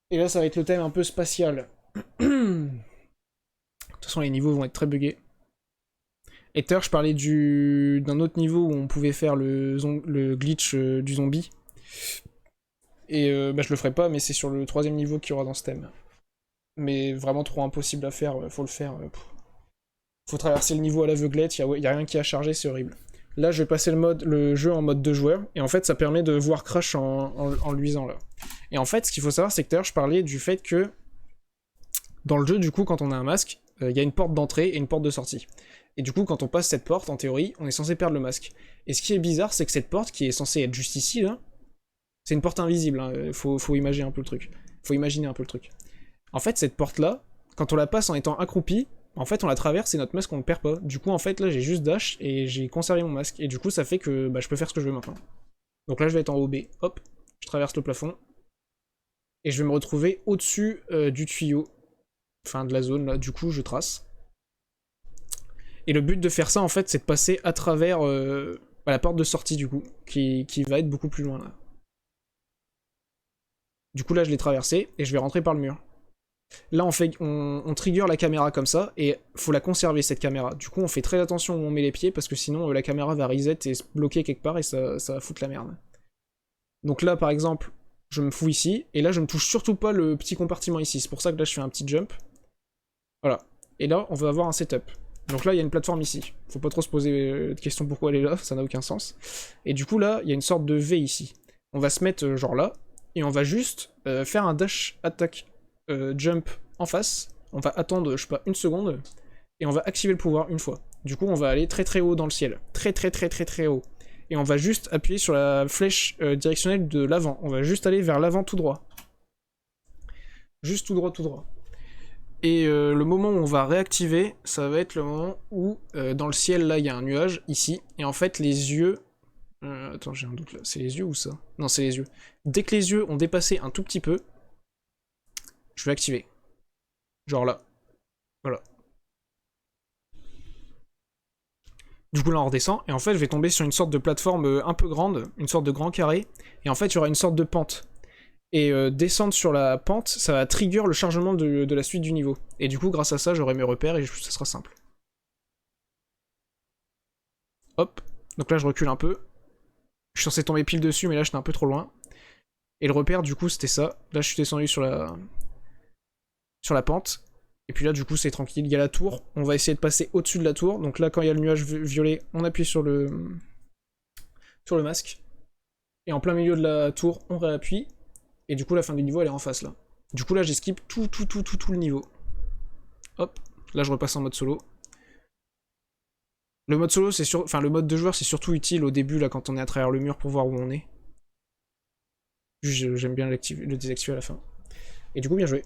S1: Et là, ça va être le thème un peu spatial. De toute façon, les niveaux vont être très buggés. Et tout à l'heure, je parlais d'un autre niveau où on pouvait faire le glitch du zombie. Et bah, je le ferai pas, mais c'est sur le 3ème niveau qu'il y aura dans ce thème. Mais vraiment trop impossible à faire, faut le faire. Faut traverser le niveau à l'aveuglette, y a rien qui a chargé, c'est horrible. Là, je vais passer le jeu en mode 2 joueurs, et en fait, ça permet de voir Crash en luisant, là. Et en fait, ce qu'il faut savoir, c'est que tout à l'heure, je parlais du fait que, dans le jeu, du coup, quand on a un masque, y a une porte d'entrée et une porte de sortie. Et du coup, quand on passe cette porte, en théorie, on est censé perdre le masque. Et ce qui est bizarre, c'est que cette porte, qui est censée être juste ici, là, c'est une porte invisible, hein. Faut imaginer un peu le truc. En fait, cette porte-là, quand on la passe en étant accroupi, en fait, on la traverse et notre masque, on ne perd pas. Du coup, en fait, là, j'ai juste dash et j'ai conservé mon masque. Et du coup, ça fait que bah, je peux faire ce que je veux maintenant. Donc là, je vais être en OB. Hop, je traverse le plafond. Et je vais me retrouver au-dessus du tuyau. Enfin, de la zone, là. Du coup, je trace. Et le but de faire ça, en fait, c'est de passer à travers la porte de sortie, du coup, qui va être beaucoup plus loin, là. Du coup, là, je l'ai traversé, et je vais rentrer par le mur. Là, on trigger la caméra comme ça, et faut la conserver, cette caméra. Du coup, on fait très attention où on met les pieds, parce que sinon, la caméra va reset et se bloquer quelque part, et ça va foutre la merde. Donc là, par exemple, je me fous ici, et là, je ne touche surtout pas le petit compartiment ici. C'est pour ça que là, je fais un petit jump. Voilà. Et là, on va avoir un setup. Donc là, il y a une plateforme ici. Faut pas trop se poser de questions pourquoi elle est là, ça n'a aucun sens. Et du coup, là, il y a une sorte de V ici. On va se mettre genre là, et on va juste faire un dash attack jump en face. On va attendre, je sais pas, une seconde, et on va activer le pouvoir une fois. Du coup, on va aller très très haut dans le ciel. Très très très très très haut. Et on va juste appuyer sur la flèche directionnelle de l'avant. On va juste aller vers l'avant tout droit. Juste tout droit, tout droit. Et le moment où on va réactiver, ça va être le moment où, dans le ciel, là, il y a un nuage, ici, et en fait, les yeux... attends, j'ai un doute, là. C'est les yeux ou ça? Non, c'est les yeux. Dès que les yeux ont dépassé un tout petit peu, je vais activer. Genre là. Voilà. Du coup, là, on redescend, et en fait, je vais tomber sur une sorte de plateforme un peu grande, une sorte de grand carré, et en fait, il y aura une sorte de pente. Et descendre sur la pente, ça va trigger le chargement de la suite du niveau. Et du coup, grâce à ça, j'aurai mes repères et ça sera simple. Hop. Donc là, je recule un peu. Je suis censé tomber pile dessus, mais là, j'étais un peu trop loin. Et le repère, du coup, c'était ça. Là, je suis descendu sur la pente. Et puis là, du coup, c'est tranquille. Il y a la tour. On va essayer de passer au-dessus de la tour. Donc là, quand il y a le nuage violet, on appuie sur le masque. Et en plein milieu de la tour, on réappuie. Et du coup, la fin du niveau, elle est en face, là. Du coup, là, j'esquive tout le niveau. Hop. Là, je repasse en mode solo. Le mode solo, enfin, le mode de joueur, c'est surtout utile au début, là, quand on est à travers le mur pour voir où on est. J'aime bien le désactiver à la fin. Et du coup, bien joué.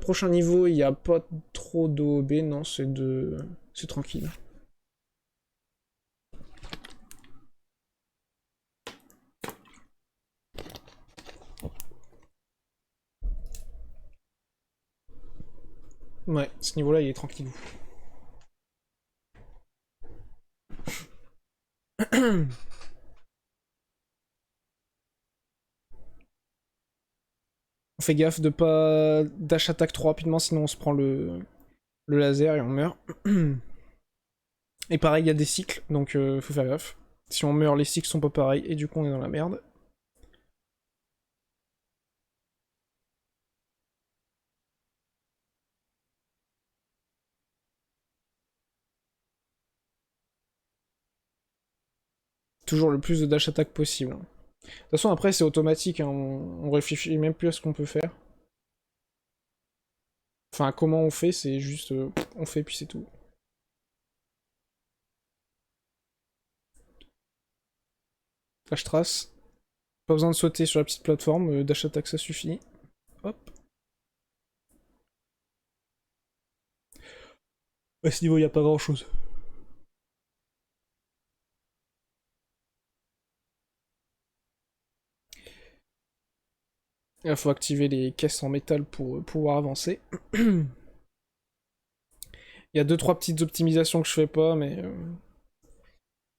S1: Prochain niveau, il n'y a pas trop d'OB, non, c'est tranquille. Ouais, ce niveau-là, il est tranquille. On fait gaffe de pas dash attack trop rapidement, sinon on se prend le laser et on meurt. Et pareil, il y a des cycles, donc faut faire gaffe. Si on meurt, les cycles sont pas pareils, et du coup on est dans la merde. Toujours le plus de dash attack possible. De toute façon, après, c'est automatique, hein, on réfléchit même plus à ce qu'on peut faire. Enfin, comment on fait, c'est juste... on fait, puis c'est tout. Flash trace. Pas besoin de sauter sur la petite plateforme, dash attack ça suffit. Hop. À ce niveau, il n'y a pas grand chose. Il faut activer les caisses en métal pour pouvoir avancer. Il y a 2-3 petites optimisations que je fais pas, mais...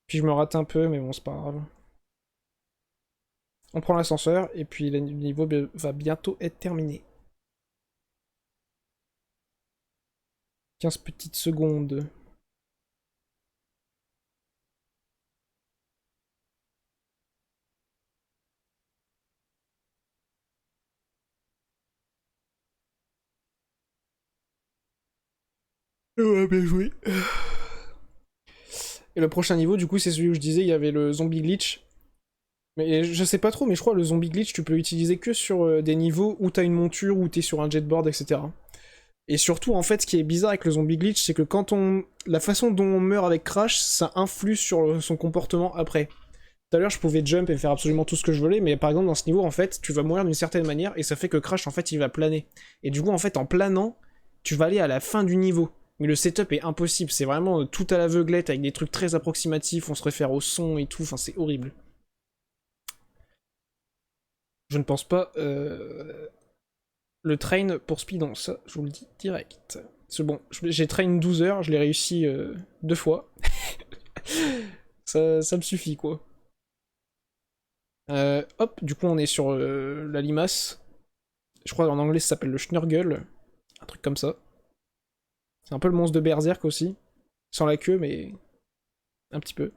S1: Puis je me rate un peu, mais bon, c'est pas grave. On prend l'ascenseur, et puis le niveau va bientôt être terminé. 15 petites secondes. Ouais, bien joué. Et le prochain niveau, du coup, c'est celui où je disais, il y avait le zombie glitch. Mais je sais pas trop, mais je crois que le zombie glitch, tu peux l'utiliser que sur des niveaux où t'as une monture, où t'es sur un jetboard, etc. Et surtout, en fait, ce qui est bizarre avec le zombie glitch, c'est que quand on... la façon dont on meurt avec Crash, ça influe sur son comportement après. Tout à l'heure, je pouvais jump et faire absolument tout ce que je voulais, mais par exemple, dans ce niveau, en fait, tu vas mourir d'une certaine manière, et ça fait que Crash, en fait, il va planer. Et du coup, en fait, en planant, tu vas aller à la fin du niveau. Mais le setup est impossible, c'est vraiment tout à l'aveuglette, avec des trucs très approximatifs, on se réfère au son et tout, enfin, c'est horrible. Je ne pense pas le train pour speedon, ça, je vous le dis direct. C'est bon, j'ai train 12 heures, je l'ai réussi 2 fois. Ça me suffit, quoi. Hop, du coup on est sur la limace. Je crois en anglais ça s'appelle le Schnurgle. Un truc comme ça. C'est un peu le monstre de Berserk aussi. Sans la queue, mais un petit peu.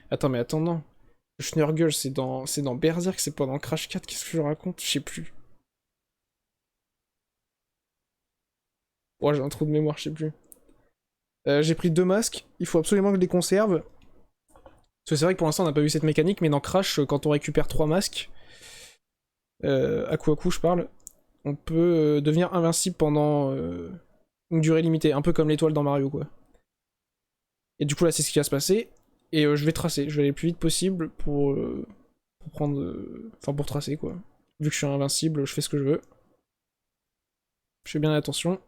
S1: Attends, mais attends, non. Le Schnurgle c'est dans Berserk, c'est pas dans Crash 4, qu'est-ce que je raconte? Je sais plus. Ouais, j'ai un trou de mémoire, je sais plus. J'ai pris 2 masques, il faut absolument que je les conserve. Parce que c'est vrai que pour l'instant on n'a pas vu cette mécanique, mais dans Crash, quand on récupère 3 masques, à coup je parle, on peut devenir invincible pendant une durée limitée, un peu comme l'étoile dans Mario, quoi. Et du coup là c'est ce qui va se passer, et je vais tracer, je vais aller le plus vite possible pour prendre... Enfin pour tracer, quoi. Vu que je suis invincible, je fais ce que je veux. Je fais bien attention.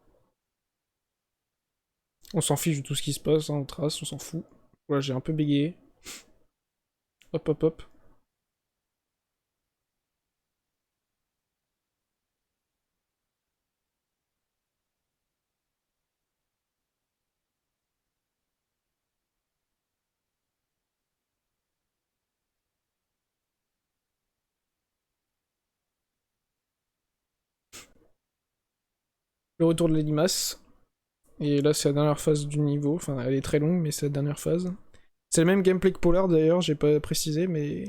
S1: On s'en fiche de tout ce qui se passe, hein, on trace, on s'en fout. Voilà, j'ai un peu bégayé. Hop hop hop. Le retour de la limace. Et là, c'est la dernière phase du niveau. Enfin, elle est très longue, mais c'est la dernière phase. C'est le même gameplay que Polar d'ailleurs, j'ai pas précisé, mais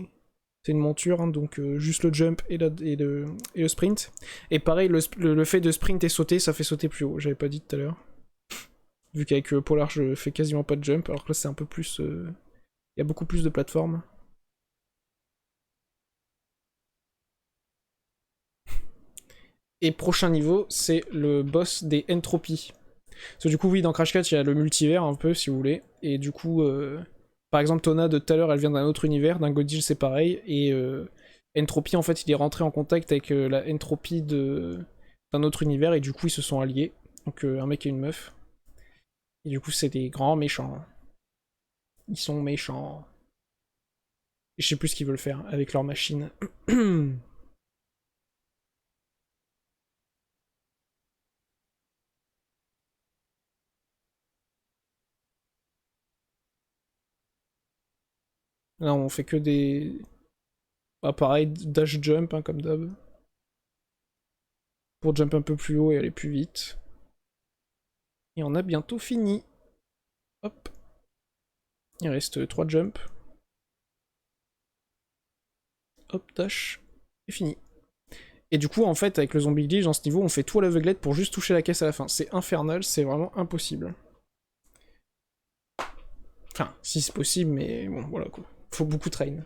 S1: c'est une monture, hein, donc juste le jump et le sprint. Et pareil, le fait de sprint et sauter, ça fait sauter plus haut, j'avais pas dit tout à l'heure. Vu qu'avec Polar, je fais quasiment pas de jump, alors que là, c'est un peu plus. Il y a beaucoup plus de plateformes. Et prochain niveau, c'est le boss des entropies. Parce que du coup, oui, dans Crash 4, il y a le multivers un peu, si vous voulez. Et du coup, par exemple, Tona de tout à l'heure, elle vient d'un autre univers, d'un Godil, c'est pareil. Et Entropy, en fait, il est rentré en contact avec la Entropy d'un autre univers, et du coup, ils se sont alliés. Donc, un mec et une meuf. Et du coup, c'est des grands méchants. Ils sont méchants. Et je sais plus ce qu'ils veulent faire avec leur machine. Là, on fait que des. Bah, pareil, dash jump, hein, comme d'hab. Pour jump un peu plus haut et aller plus vite. Et on a bientôt fini. Hop. Il reste 3 jumps. Hop, dash. Et fini. Et du coup, en fait, avec le zombie glitch, dans ce niveau, on fait tout à l'aveuglette pour juste toucher la caisse à la fin. C'est infernal, c'est vraiment impossible. Enfin, si c'est possible, mais bon, voilà quoi. Faut beaucoup train.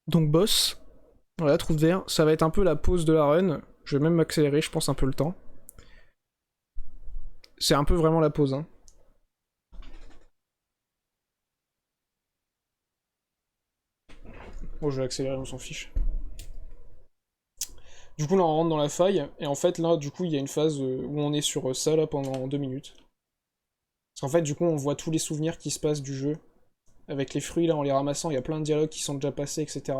S1: Donc boss, voilà, trou de verre, ça va être un peu la pause de la run. Je vais même m'accélérer, je pense, un peu le temps. C'est un peu vraiment la pause, hein. Bon, je vais accélérer, on s'en fiche. Du coup, là, on rentre dans la faille, et en fait, là, du coup, il y a une phase où on est sur ça, là, pendant 2 minutes. Parce qu'en fait, du coup, on voit tous les souvenirs qui se passent du jeu. Avec les fruits, là, en les ramassant, il y a plein de dialogues qui sont déjà passés, etc.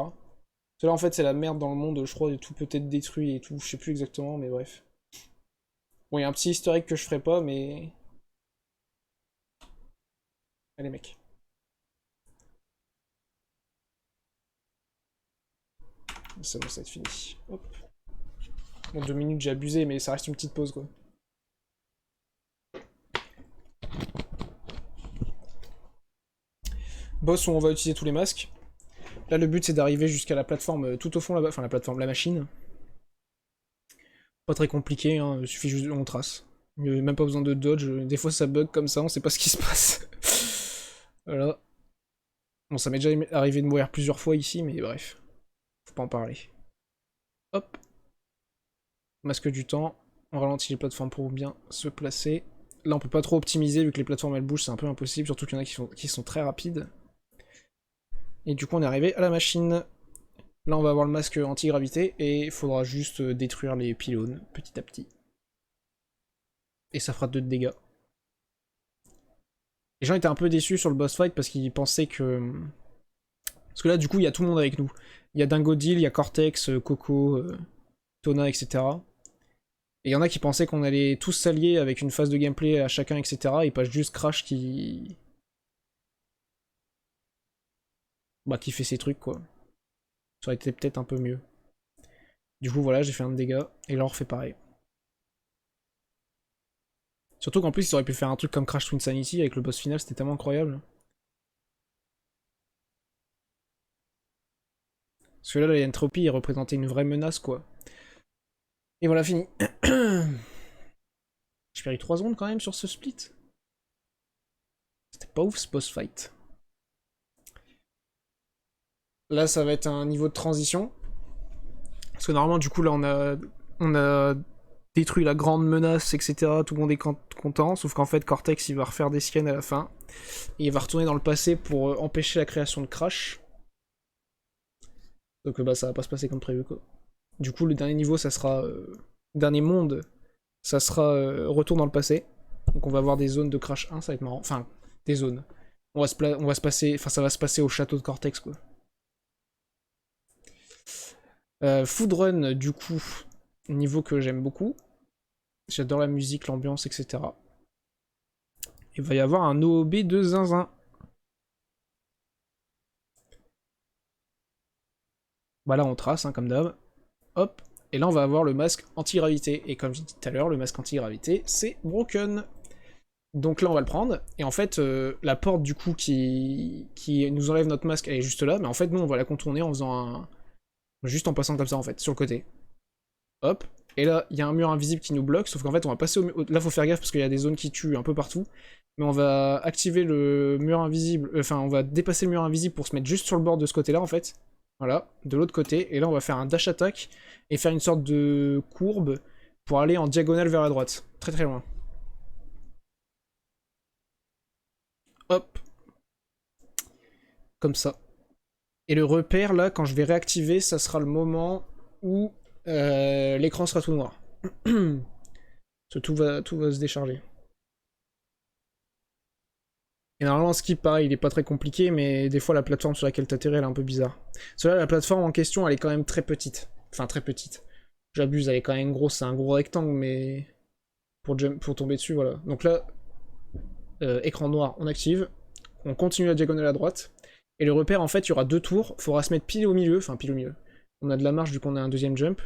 S1: Cela, en fait, c'est la merde dans le monde, je crois, et tout peut être détruit et tout, je sais plus exactement, mais bref. Bon, il y a un petit historique que je ferai pas, mais... Allez, mec. C'est bon, ça va être fini. Hop. Bon, 2 minutes, j'ai abusé, mais ça reste une petite pause, quoi. Boss où on va utiliser tous les masques. Là, le but, c'est d'arriver jusqu'à la plateforme tout au fond là-bas. Enfin, la plateforme, la machine. Pas très compliqué, hein. Il suffit juste on trace. Il n'y a même pas besoin de dodge. Des fois, ça bug comme ça, on sait pas ce qui se passe. Voilà. Bon, ça m'est déjà arrivé de mourir plusieurs fois ici, mais bref. Faut pas en parler. Hop. Masque du temps. On ralentit les plateformes pour bien se placer. Là, on peut pas trop optimiser vu que les plateformes elles bougent, c'est un peu impossible, surtout qu'il y en a qui sont très rapides. Et du coup, on est arrivé à la machine. Là, on va avoir le masque anti-gravité et il faudra juste détruire les pylônes petit à petit. Et ça fera 2 de dégâts. Les gens étaient un peu déçus sur le boss fight parce qu'ils pensaient que... Parce que là, du coup, il y a tout le monde avec nous. Il y a Dingodil, il y a Cortex, Coco, Tona, etc. Et il y en a qui pensaient qu'on allait tous s'allier avec une phase de gameplay à chacun, etc. Et pas juste Crash qui... Bah, qui fait ses trucs, quoi. Ça aurait été peut-être un peu mieux. Du coup, voilà, j'ai fait un de dégâts. Et là, on refait pareil. Surtout qu'en plus, ils auraient pu faire un truc comme Crash Twinsanity avec le boss final, c'était tellement incroyable. Parce que là, la entropie, il représentait une vraie menace, quoi. Et voilà, fini. J'ai perdu 3 secondes quand même sur ce split. C'était pas ouf ce boss fight. Là, ça va être un niveau de transition. Parce que normalement, du coup, là, on a détruit la grande menace, etc. Tout le monde est content. Sauf qu'en fait, Cortex, il va refaire des siennes à la fin. Et il va retourner dans le passé pour empêcher la création de Crash. Donc, bah, ça va pas se passer comme prévu, quoi. Du coup, le dernier niveau, ça sera... dernier monde, ça sera retour dans le passé. Donc, on va avoir des zones de Crash 1, ça va être marrant. Enfin, des zones. On va se passer... Enfin, ça va se passer au château de Cortex, quoi. Food Run, du coup, niveau que j'aime beaucoup. J'adore la musique, l'ambiance, etc. Il va y avoir un OOB de zinzin. Bah là, on trace, hein, comme d'hab. Hop. Et là, on va avoir le masque anti-gravité. Et comme j'ai dit tout à l'heure, le masque anti-gravité, c'est broken. Donc là, on va le prendre. Et en fait, la porte, du coup, qui nous enlève notre masque, elle est juste là. Mais en fait, nous, on va la contourner en faisant un... Juste en passant comme ça, en fait, sur le côté. Hop. Et là, il y a un mur invisible qui nous bloque, sauf qu'en fait, on va passer au mur... Là, faut faire gaffe parce qu'il y a des zones qui tuent un peu partout. Mais on va activer le mur invisible... Enfin, on va dépasser le mur invisible pour se mettre juste sur le bord de ce côté-là, en fait. Voilà, de l'autre côté. Et là, on va faire un dash attack et faire une sorte de courbe pour aller en diagonale vers la droite. Très très loin. Hop. Comme ça. Et le repère, là, quand je vais réactiver, ça sera le moment où l'écran sera tout noir. Tout va se décharger. Et normalement, skip, pareil, il est pas très compliqué, mais des fois, la plateforme sur laquelle t'atterris, elle est un peu bizarre. Cela, la plateforme en question, elle est quand même très petite. Enfin, très petite. J'abuse, elle est quand même grosse, c'est un gros rectangle, mais... pour tomber dessus, voilà. Donc là, écran noir, on active. On continue la diagonale à droite. Et le repère, en fait, il y aura 2 tours. Il faudra se mettre pile au milieu. Enfin, pile au milieu. On a de la marge vu qu'on a un deuxième jump.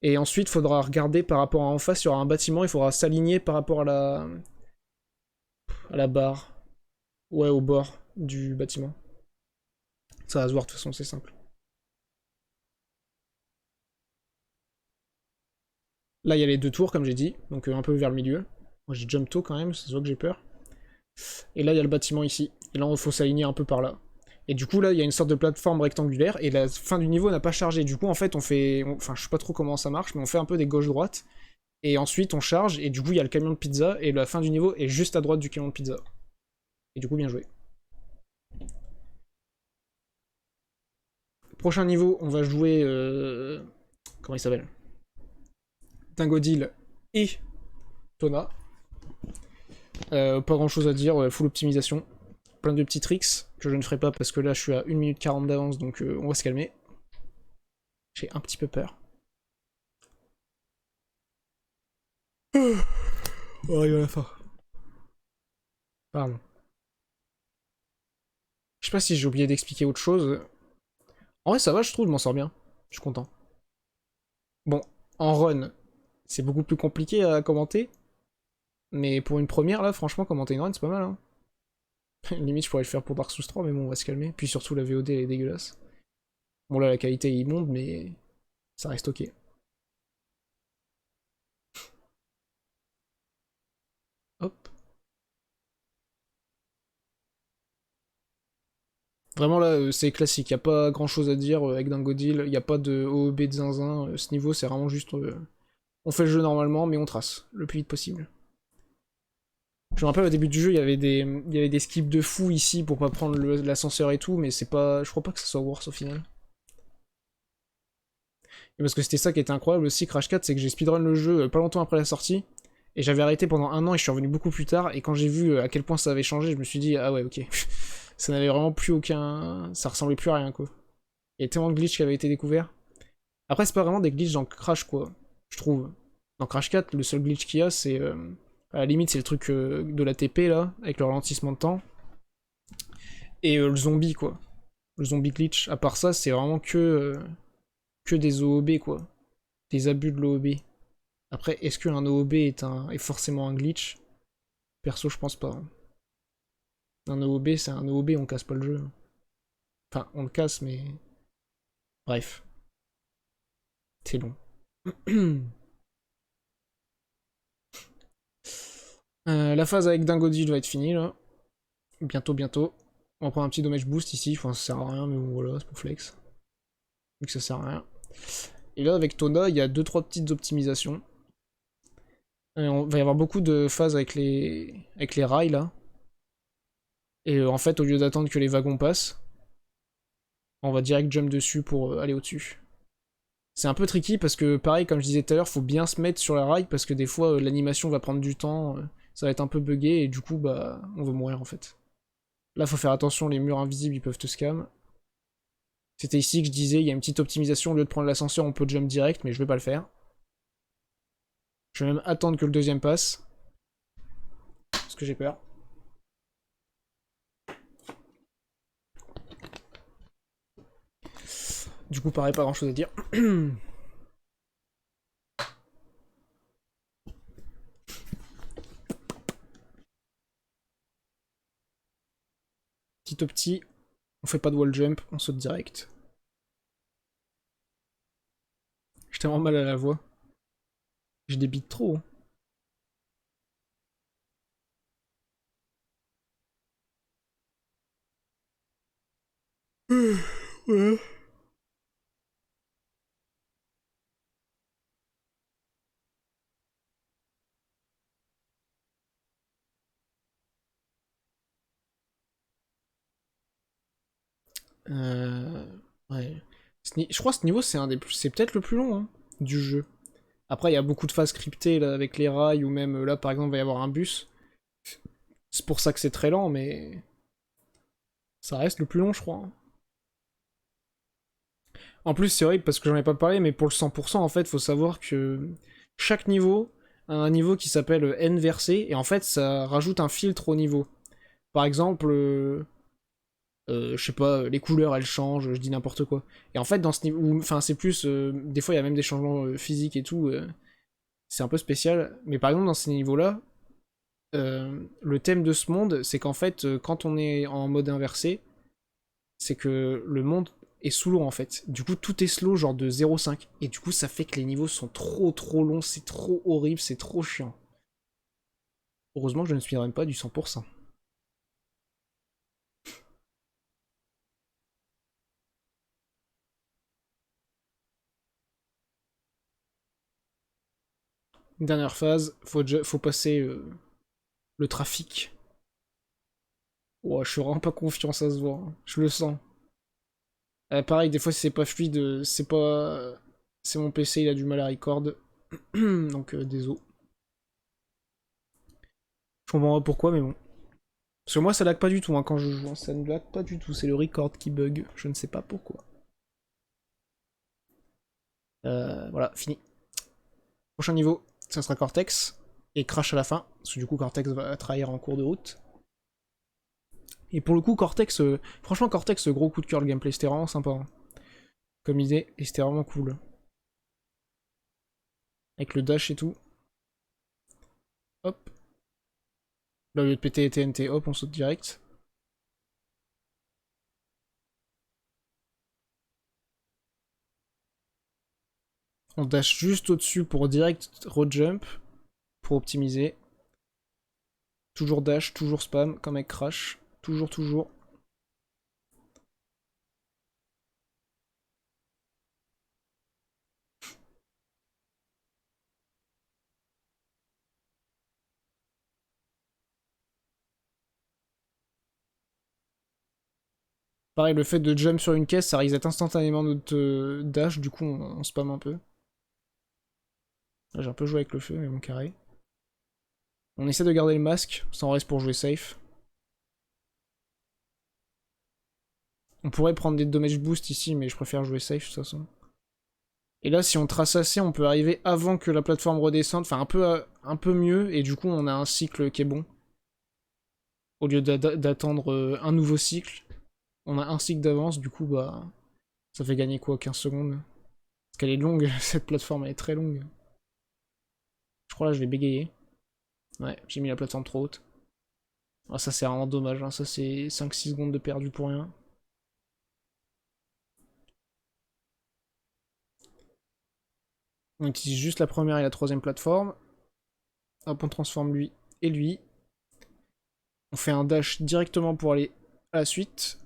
S1: Et ensuite, il faudra regarder par rapport à en face, il y aura un bâtiment. Il faudra s'aligner par rapport à la barre. Ouais, au bord du bâtiment. Ça va se voir, de toute façon, c'est simple. Là, il y a les 2 tours, comme j'ai dit. Donc, un peu vers le milieu. Moi, j'ai jump tôt quand même, ça se voit que j'ai peur. Et là, il y a le bâtiment ici. Et là, il faut s'aligner un peu par là. Et du coup, là, il y a une sorte de plateforme rectangulaire, et la fin du niveau n'a pas chargé. Du coup, en fait, enfin, je sais pas trop comment ça marche, mais on fait un peu des gauche-droite, et ensuite on charge, et du coup, il y a le camion de pizza, et la fin du niveau est juste à droite du camion de pizza. Et du coup, bien joué. Prochain niveau, on va jouer... Comment il s'appelle? Dingodil et Tona. Pas grand-chose à dire, full optimisation. Plein de petits tricks, que je ne ferai pas, parce que là, je suis à 1 minute 40 d'avance, donc on va se calmer. J'ai un petit peu peur. On arrive à la fin. Pardon. Je sais pas si j'ai oublié d'expliquer autre chose. En vrai, ça va, je trouve, je m'en sors bien. Je suis content. Bon, en run, c'est beaucoup plus compliqué à commenter. Mais pour une première, là, franchement, commenter une run, c'est pas mal. Hein. Limite, je pourrais le faire pour Dark Souls 3, mais bon, on va se calmer. Puis surtout, la VOD, elle est dégueulasse. Bon, là, la qualité est immonde, mais ça reste ok. Hop. Vraiment, là, c'est classique. Y a pas grand chose à dire avec Dingodil. Y a pas de OEB de zinzin. Ce niveau, c'est vraiment juste... on fait le jeu normalement, mais on trace le plus vite possible. Je me rappelle au début du jeu, il y avait des skips de fou ici pour pas prendre l'ascenseur et tout, mais c'est pas, je crois pas que ça soit worse au final. Et parce que c'était ça qui était incroyable aussi, Crash 4, c'est que j'ai speedrun le jeu pas longtemps après la sortie, et j'avais arrêté pendant un an et je suis revenu beaucoup plus tard, et quand j'ai vu à quel point ça avait changé, je me suis dit, ah ouais, ok. Ça n'avait vraiment plus aucun... Ça ressemblait plus à rien, quoi. Il y a tellement de glitches qui avaient été découverts. Après, c'est pas vraiment des glitches dans Crash, quoi, je trouve. Dans Crash 4, le seul glitch qu'il y a, c'est... à la limite, c'est le truc de la TP, là, avec le ralentissement de temps. Et le zombie, quoi. Le zombie glitch. À part ça, c'est vraiment que des OOB, quoi. Des abus de l'OOB. Après, est-ce qu'un OOB est forcément un glitch? Perso, je pense pas, hein. Un OOB, c'est un OOB, on casse pas le jeu. Enfin, on le casse, mais... Bref. C'est long. La phase avec Dingodi doit être finie, là. Bientôt, bientôt. On va prendre un petit damage boost ici. Enfin, ça sert à rien, mais bon, voilà, c'est pour flex. Vu que ça sert à rien. Et là, avec Tona, il y a 2-3 petites optimisations. On va y avoir beaucoup de phases avec les rails, là. Et en fait, au lieu d'attendre que les wagons passent, on va direct jump dessus pour aller au-dessus. C'est un peu tricky parce que, pareil, comme je disais tout à l'heure, faut bien se mettre sur la rail parce que des fois, l'animation va prendre du temps, ça va être un peu buggé et du coup, bah, on va mourir en fait. Là, faut faire attention, les murs invisibles, ils peuvent te scam. C'était ici que je disais, il y a une petite optimisation, au lieu de prendre l'ascenseur, on peut jump direct, mais je vais pas le faire. Je vais même attendre que le deuxième passe. Parce que j'ai peur. Du coup, pareil, pas grand chose à dire. Petit opti, on fait pas de wall jump, on saute direct. J'ai tellement mal à la voix. Je débite trop, hein. Ouais. Euh... Ouais. Je crois que ce niveau, c'est peut-être le plus long, hein, du jeu. Après, il y a beaucoup de phases scriptées là, avec les rails, ou même là, par exemple, il va y avoir un bus. C'est pour ça que c'est très lent, mais ça reste le plus long, je crois, hein. En plus, c'est horrible parce que j'en ai pas parlé, mais pour le 100%, en fait, faut savoir que chaque niveau a un niveau qui s'appelle N versé, et en fait, ça rajoute un filtre au niveau. Par exemple, je sais pas, les couleurs elles changent, je dis n'importe quoi. Et en fait, dans ce niveau, enfin, c'est plus. Des fois, il y a même des changements physiques et tout, c'est un peu spécial. Mais par exemple, dans ces niveaux-là, le thème de ce monde, c'est qu'en fait, quand on est en mode inversé, c'est que le monde est sous l'eau en fait. Du coup, tout est slow, genre de 0,5. Et du coup, ça fait que les niveaux sont trop longs, c'est trop horrible, c'est trop chiant. Heureusement que je ne speedrun pas du 100%. Dernière phase, faut passer le trafic. Oh, je suis vraiment pas confiant, ça se voit, hein. Je le sens. Pareil, des fois, si c'est pas fluide, c'est pas. C'est mon PC, il a du mal à record. Donc, désolé. Je comprends pas pourquoi, mais bon. Parce que moi, ça lag pas du tout, hein, quand je joue, hein. Ça ne lag pas du tout. C'est le record qui bug. Je ne sais pas pourquoi. Voilà, fini. Prochain niveau, ça sera Cortex. Et Crash à la fin. Parce que du coup, Cortex va trahir en cours de route. Et pour le coup, Cortex. Franchement, Cortex, gros coup de cœur, le gameplay. C'était vraiment sympa, hein, comme idée. Et c'était vraiment cool. Avec le dash et tout. Hop. Là, au lieu de péter les TNT, hop, on saute direct. On dash juste au-dessus pour direct re-jump. Pour optimiser. Toujours dash, toujours spam, comme avec Crash. Toujours, toujours. Pareil, le fait de jump sur une caisse, ça reset instantanément notre dash, du coup on spam un peu. Là, j'ai un peu joué avec le feu, mais bon, carré. On essaie de garder le masque, ça en reste pour jouer safe. On pourrait prendre des damage boost ici, mais je préfère jouer safe de toute façon. Et là, si on trace assez, on peut arriver avant que la plateforme redescende, enfin un peu mieux, et du coup on a un cycle qui est bon. Au lieu d'attendre un nouveau cycle, on a un cycle d'avance, du coup bah ça fait gagner quoi, 15 secondes. Parce qu'elle est longue, cette plateforme elle est très longue. Je crois là je vais bégayer. Ouais, j'ai mis la plateforme trop haute. Ah, ça c'est vraiment dommage, hein. Ça c'est 5-6 secondes de perdu pour rien. On utilise juste la première et la troisième plateforme. Hop, on transforme lui et lui. On fait un dash directement pour aller à la suite.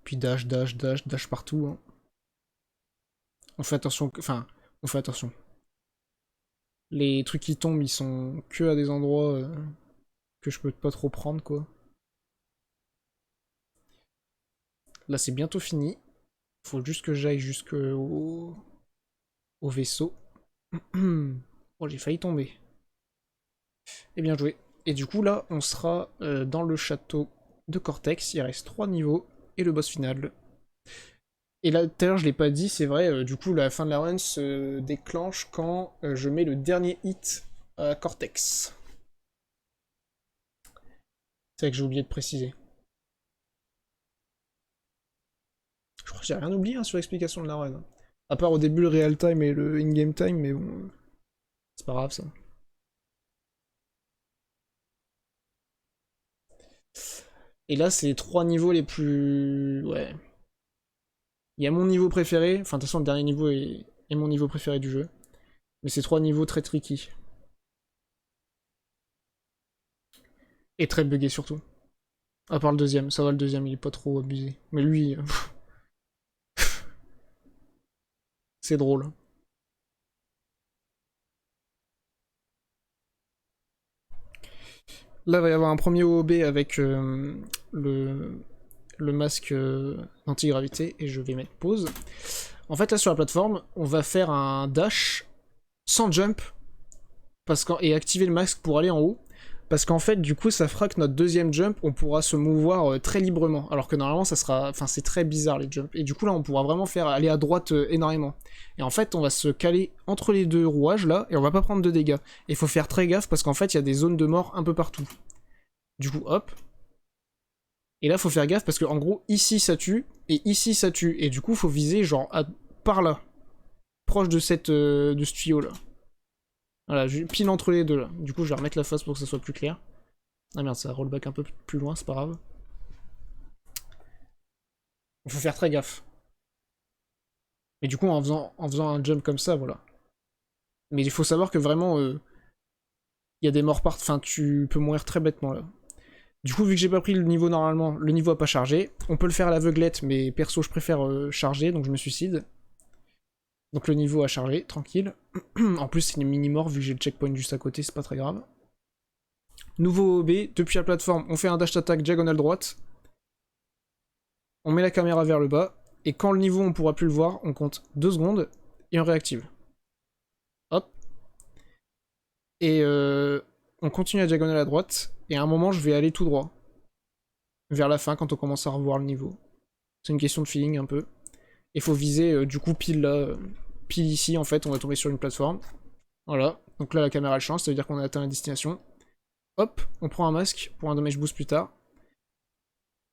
S1: Puis dash, dash, dash, dash partout. Hein. On fait attention, enfin, on fait attention. Les trucs qui tombent, ils sont que à des endroits que je peux pas trop prendre, quoi. Là, c'est bientôt fini. Faut juste que j'aille jusqu'au au vaisseau. Oh, j'ai failli tomber. Et bien joué. Et du coup, là, on sera dans le château de Cortex. Il reste 3 niveaux et le boss final. Et là, tout à l'heure, je l'ai pas dit, c'est vrai, du coup, la fin de la run se déclenche quand je mets le dernier hit à Cortex. C'est vrai que j'ai oublié de préciser. Je crois que j'ai rien oublié hein, sur l'explication de la run. À part au début le real time et le in-game time, mais bon, c'est pas grave ça. Et là, c'est les 3 niveaux les plus... Ouais. Il y a mon niveau préféré, enfin de toute façon le dernier niveau est mon niveau préféré du jeu. Mais c'est 3 niveaux très tricky. Et très buggé surtout. À part le deuxième, ça va le deuxième, il est pas trop abusé. Mais lui, c'est drôle. Là, il va y avoir un premier OOB avec le masque d'antigravité, et je vais mettre pause. En fait, là, sur la plateforme, on va faire un dash sans jump, et activer le masque pour aller en haut. Parce qu'en fait, du coup, ça fera que notre deuxième jump, on pourra se mouvoir très librement. Alors que normalement, ça sera... Enfin, c'est très bizarre, les jumps. Et du coup, là, on pourra vraiment faire aller à droite énormément. Et en fait, on va se caler entre les deux rouages, là, et on va pas prendre de dégâts. Et il faut faire très gaffe, parce qu'en fait, il y a des zones de mort un peu partout. Du coup, hop. Et là, faut faire gaffe, parce que en gros, ici, ça tue, et ici, ça tue. Et du coup, faut viser, genre, par là. Proche de de ce tuyau-là. Voilà, pile entre les deux, là. Du coup, je vais remettre la face pour que ça soit plus clair. Ah merde, ça rollback un peu plus loin, c'est pas grave. Il faut faire très gaffe. Mais du coup, en faisant un jump comme ça, voilà. Mais il faut savoir que vraiment, il y a des morts partout. Enfin, tu peux mourir très bêtement là. Du coup, vu que j'ai pas pris le niveau normalement, le niveau a pas chargé. On peut le faire à l'aveuglette, mais perso, je préfère charger, donc je me suicide. Donc le niveau a chargé, tranquille. En plus, c'est une mini-mort, vu que j'ai le checkpoint juste à côté, c'est pas très grave. Nouveau OB, depuis la plateforme, on fait un dash attack diagonale droite. On met la caméra vers le bas, et quand le niveau on pourra plus le voir, on compte 2 secondes, et on réactive. Hop. Et on continue à diagonale à droite, et à un moment je vais aller tout droit. Vers la fin, quand on commence à revoir le niveau. C'est une question de feeling un peu. Il faut viser du coup pile là, pile ici en fait, on va tomber sur une plateforme. Voilà, donc là la caméra elle change, ça veut dire qu'on a atteint la destination. Hop, on prend un masque pour un damage boost plus tard.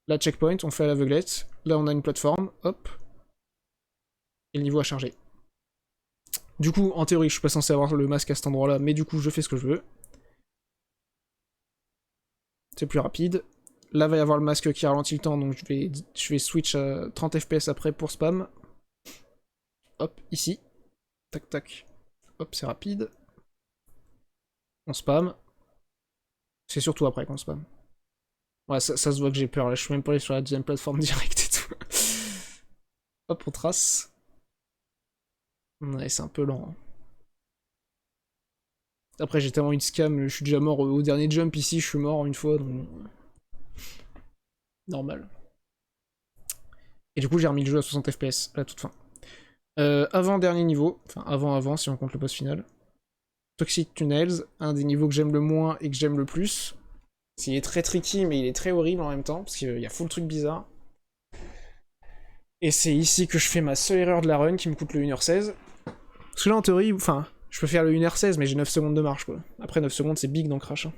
S1: Là checkpoint, on fait à l'aveuglette. Là on a une plateforme, hop. Et le niveau a chargé. Du coup, en théorie, je suis pas censé avoir le masque à cet endroit-là, mais du coup, je fais ce que je veux. C'est plus rapide. Là, va y avoir le masque qui ralentit le temps, donc je vais switch à 30 FPS après pour spam. Hop, ici. Tac, tac. Hop, c'est rapide. On spam. C'est surtout après qu'on spam. Ouais, ça se voit que j'ai peur, là, je suis même pas allé sur la deuxième plateforme direct et tout. Hop, on trace. Ouais, c'est un peu lent. Hein. Après j'ai tellement eu de scam, je suis déjà mort au dernier jump ici, je suis mort une fois, donc... Normal. Et du coup j'ai remis le jeu à 60 FPS, à la toute fin. Avant-dernier niveau, enfin avant si on compte le boss final. Toxic Tunnels, un des niveaux que j'aime le moins et que j'aime le plus. Il est très tricky mais il est très horrible en même temps, parce qu'il y a full truc bizarre. Et c'est ici que je fais ma seule erreur de la run qui me coûte le 1h16. Parce que là en théorie, enfin, je peux faire le 1h16 mais j'ai 9 secondes de marche quoi. Après 9 secondes c'est big dans Crash. Hein.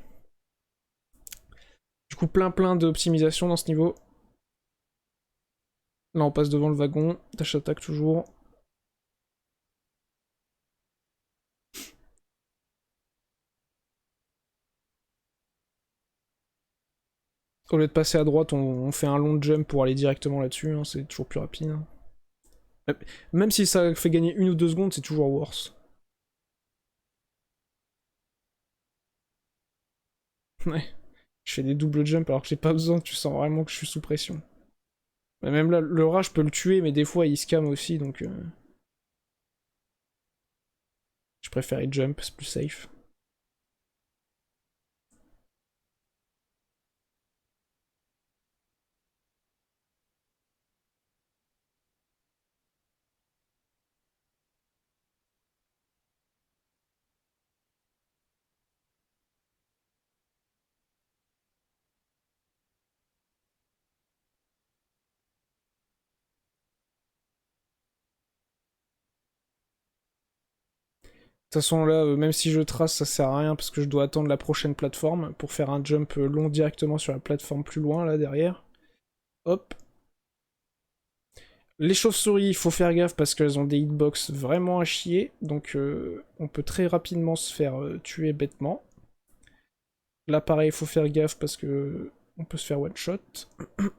S1: Du coup plein d'optimisation dans ce niveau. Là on passe devant le wagon, dash attack toujours. Au lieu de passer à droite, on fait un long jump pour aller directement là-dessus, hein, c'est toujours plus rapide. Hein. Même si ça fait gagner 1 ou 2 secondes, c'est toujours worse. Ouais. Je fais des doubles jumps alors que j'ai pas besoin, tu sens vraiment que je suis sous pression. Mais même là, le rat, je peux le tuer, mais des fois il scam aussi, donc... je préfère y jump, c'est plus safe. De toute façon là, même si je trace, ça sert à rien parce que je dois attendre la prochaine plateforme pour faire un jump long directement sur la plateforme plus loin là derrière. Hop. Les chauves-souris, il faut faire gaffe parce qu'elles ont des hitbox vraiment à chier, donc on peut très rapidement se faire tuer bêtement. Là pareil, il faut faire gaffe parce que on peut se faire one shot.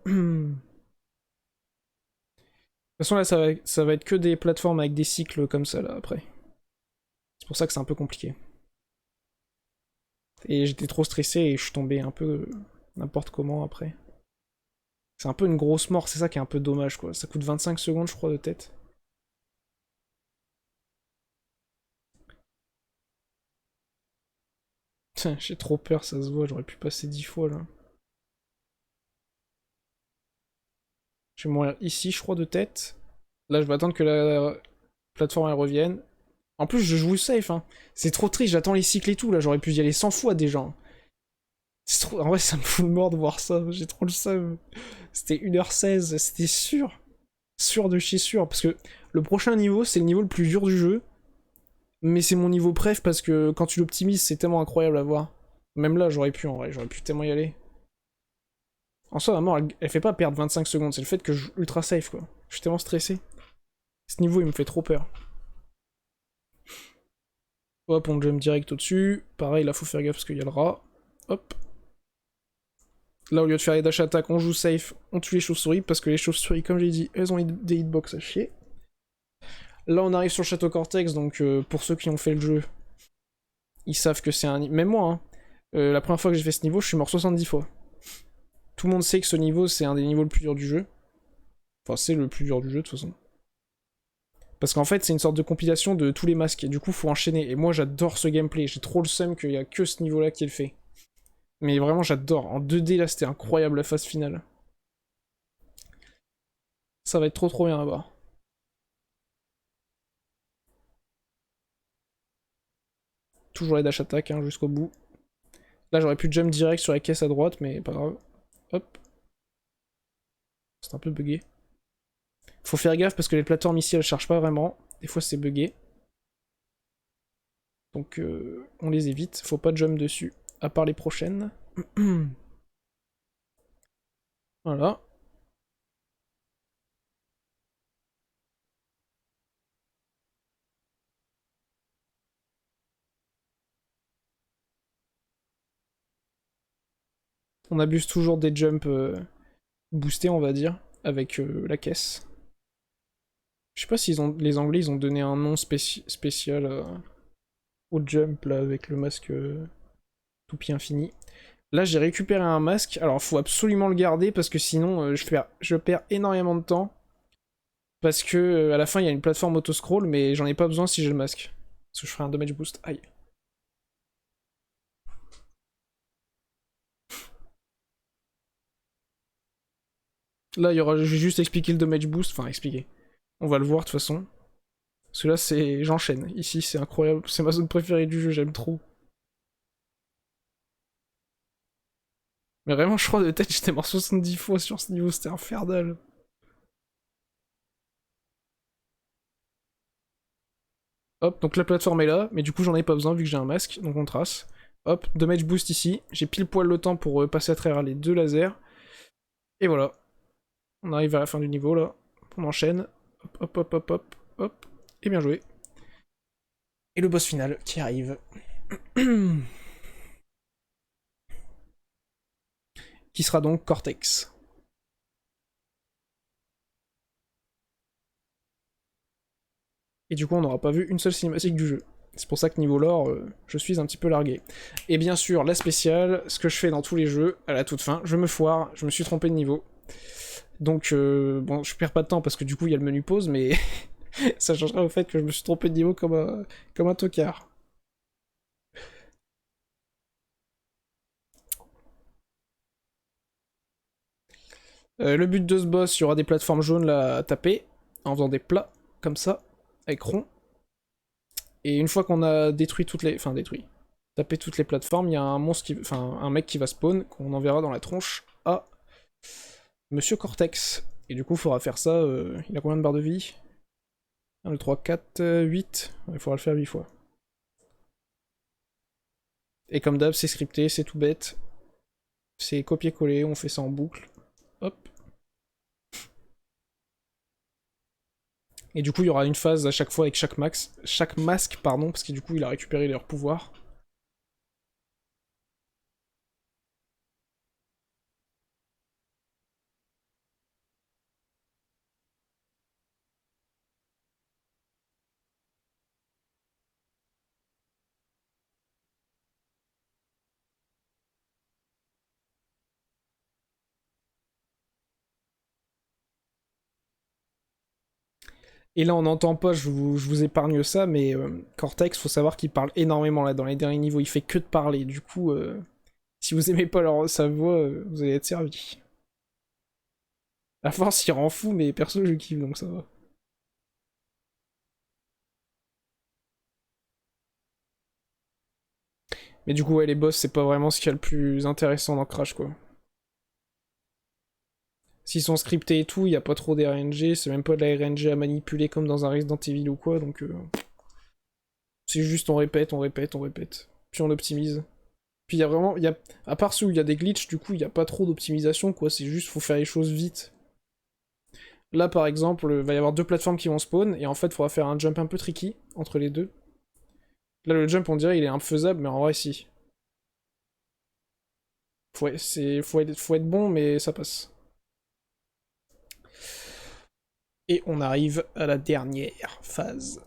S1: De toute façon là ça va être que des plateformes avec des cycles comme ça là après. C'est pour ça que c'est un peu compliqué. Et j'étais trop stressé et je suis tombé un peu n'importe comment après. C'est un peu une grosse mort, c'est ça qui est un peu dommage quoi. Ça coûte 25 secondes je crois de tête. Tiens, j'ai trop peur, ça se voit, j'aurais pu passer 10 fois là. Je vais mourir ici je crois de tête. Là je vais attendre que la plateforme elle revienne. En plus je joue safe hein. C'est trop triste, j'attends les cycles et tout là, j'aurais pu y aller 100 fois déjà. C'est trop... En vrai ça me fout le mort de voir ça, j'ai trop le seum. C'était 1h16, c'était sûr. Sûr de chez sûr, parce que le prochain niveau c'est le niveau le plus dur du jeu. Mais c'est mon niveau préf parce que quand tu l'optimises c'est tellement incroyable à voir. Même là j'aurais pu en vrai, j'aurais pu tellement y aller. En soi vraiment elle fait pas perdre 25 secondes, c'est le fait que je joue ultra safe quoi. Je suis tellement stressé. Ce niveau il me fait trop peur. Hop, on jump direct au-dessus. Pareil, là faut faire gaffe parce qu'il y a le rat. Hop. Là, au lieu de faire les dash attack, on joue safe, on tue les chauves-souris, parce que les chauves-souris, comme j'ai dit, elles ont des hitbox à chier. Là, on arrive sur le château Cortex, donc pour ceux qui ont fait le jeu, ils savent que c'est un... Même moi, hein, la première fois que j'ai fait ce niveau, je suis mort 70 fois. Tout le monde sait que ce niveau, c'est un des niveaux le plus dur du jeu. Enfin, c'est le plus dur du jeu, de toute façon. Parce qu'en fait, c'est une sorte de compilation de tous les masques, et du coup, faut enchaîner. Et moi, j'adore ce gameplay, j'ai trop le seum qu'il y a que ce niveau-là qui est le fait. Mais vraiment, j'adore. En 2D, là, c'était incroyable, la phase finale. Ça va être trop bien à voir. Toujours les dash attack, hein, jusqu'au bout. Là, j'aurais pu jump direct sur la caisse à droite, mais pas grave. Hop. C'est un peu bugué. Faut faire gaffe parce que les plateformes ici, elles chargent pas vraiment. Des fois, c'est bugué. Donc, on les évite. Faut pas jump dessus. À part les prochaines. Voilà. On abuse toujours des jumps boostés, on va dire, avec la caisse. Je sais pas si les Anglais ils ont donné un nom spécial au jump là avec le masque toupie infini. Là j'ai récupéré un masque, alors faut absolument le garder parce que sinon je perds énormément de temps. Parce que à la fin il y a une plateforme auto-scroll mais j'en ai pas besoin si j'ai le masque. Parce que je ferai un damage boost. Aïe. Là, il y aura, je vais juste expliquer le damage boost, enfin expliquer. On va le voir de toute façon. Parce que là, c'est, j'enchaîne. Ici, c'est incroyable, c'est ma zone préférée du jeu, j'aime trop. Mais vraiment, je crois de tête, j'étais mort 70 fois sur ce niveau, c'était infernal. Hop, donc la plateforme est là, mais du coup j'en ai pas besoin vu que j'ai un masque, donc on trace. Hop, damage boost ici, j'ai pile poil le temps pour passer à travers les deux lasers. Et voilà, on arrive à la fin du niveau là, on enchaîne. Hop, hop, hop, hop, hop, hop, et bien joué. Et le boss final qui arrive. Qui sera donc Cortex. Et du coup on n'aura pas vu une seule cinématique du jeu. C'est pour ça que niveau lore, je suis un petit peu largué. Et bien sûr, la spéciale, ce que je fais dans tous les jeux, à la toute fin, je me foire, je me suis trompé de niveau. Donc, bon, je perds pas de temps parce que du coup, il y a le menu pause, mais ça changera au fait que je me suis trompé de niveau comme un tocard. Le but de ce boss, il y aura des plateformes jaunes là à taper, en faisant des plats, comme ça, avec rond. Et une fois qu'on a détruit toutes les... Enfin, détruit. Tapé toutes les plateformes, il y a un monstre qui... Enfin, un mec qui va spawn, qu'on enverra dans la tronche à Monsieur Cortex. Et du coup, il faudra faire ça... Il a combien de barres de vie 1, 2, 3, 4, 8. Il faudra le faire 8 fois. Et comme d'hab, c'est scripté, c'est tout bête. C'est copier-coller, on fait ça en boucle. Hop. Et du coup, il y aura une phase à chaque fois avec chaque masque, pardon, parce que du coup, il a récupéré leur pouvoir. Et là, on n'entend pas, je vous épargne ça, mais Cortex, faut savoir qu'il parle énormément là dans les derniers niveaux, il fait que de parler. Du coup, si vous aimez pas sa voix, vous allez être servi. La force, il rend fou, mais perso, je kiffe, donc ça va. Mais du coup, ouais, les boss, c'est pas vraiment ce qu'il y a le plus intéressant dans Crash, quoi. S'ils sont scriptés et tout, il y a pas trop d'RNG, c'est même pas de la RNG à manipuler comme dans un Resident Evil ou quoi, donc c'est juste on répète, on répète, on répète. Puis on optimise. Puis il y a vraiment, à part ceux où il y a des glitches, du coup, il y a pas trop d'optimisation, quoi, c'est juste faut faire les choses vite. Là, par exemple, il va y avoir deux plateformes qui vont spawn, et en fait, il faudra faire un jump un peu tricky entre les deux. Là, le jump, on dirait, il est infaisable, mais en vrai, si. Faut être bon, mais ça passe. Et on arrive à la dernière phase.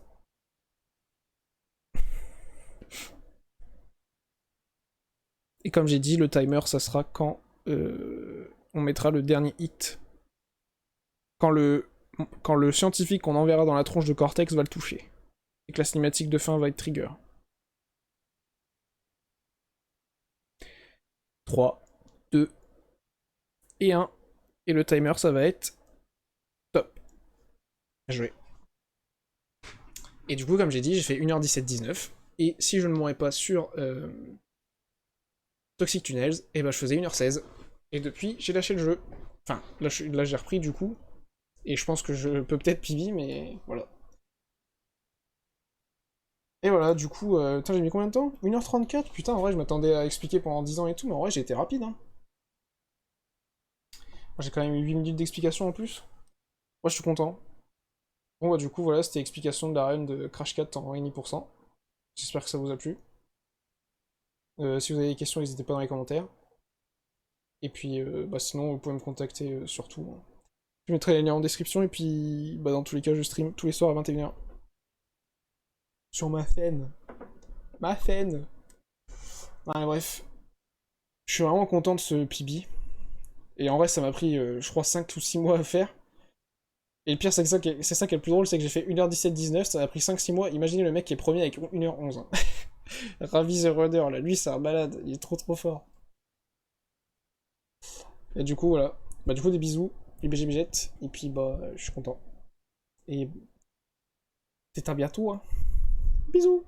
S1: Et comme j'ai dit, le timer, ça sera quand on mettra le dernier hit. Quand quand le scientifique qu'on enverra dans la tronche de Cortex va le toucher. Et que la cinématique de fin va être trigger. 3, 2 et 1. Et le timer, ça va être top. Bien joué. Et du coup, comme j'ai dit, j'ai fait 1h17-19. Et si je ne mourais pas sur Toxic Tunnels, et ben je faisais 1h16. Et depuis, j'ai lâché le jeu. Enfin, là j'ai repris du coup. Et je pense que je peux peut-être PB, mais voilà. Et voilà, du coup, putain, j'ai mis combien de temps 1h34. Putain, en vrai, je m'attendais à expliquer pendant 10 ans et tout, mais en vrai, j'ai été rapide, hein. J'ai quand même eu 8 minutes d'explication en plus. Moi, je suis content. Bon, bah, du coup, voilà, c'était l'explication de la run de Crash 4 en 1,5%. J'espère que ça vous a plu. Si vous avez des questions, n'hésitez pas dans les commentaires. Et puis, bah, sinon, vous pouvez me contacter surtout. Je mettrai les liens en description, et puis, bah, dans tous les cas, je stream tous les soirs à 21h. Sur ma chaîne. Ma chaîne. Ouais, bref. Je suis vraiment content de ce PB. Et en vrai, ça m'a pris, je crois, 5 ou 6 mois à faire. Et le pire, c'est ça qui est le plus drôle, c'est que j'ai fait 1h17-19, ça m'a pris 5-6 mois. Imaginez le mec qui est premier avec 1h11. Hein. Ravi The Runner, là, lui, c'est un malade, il est trop trop fort. Et du coup, voilà. Bah, du coup, des bisous. les BGBZ, et puis bah je suis content. Et peut-être à bientôt, hein. Bisous.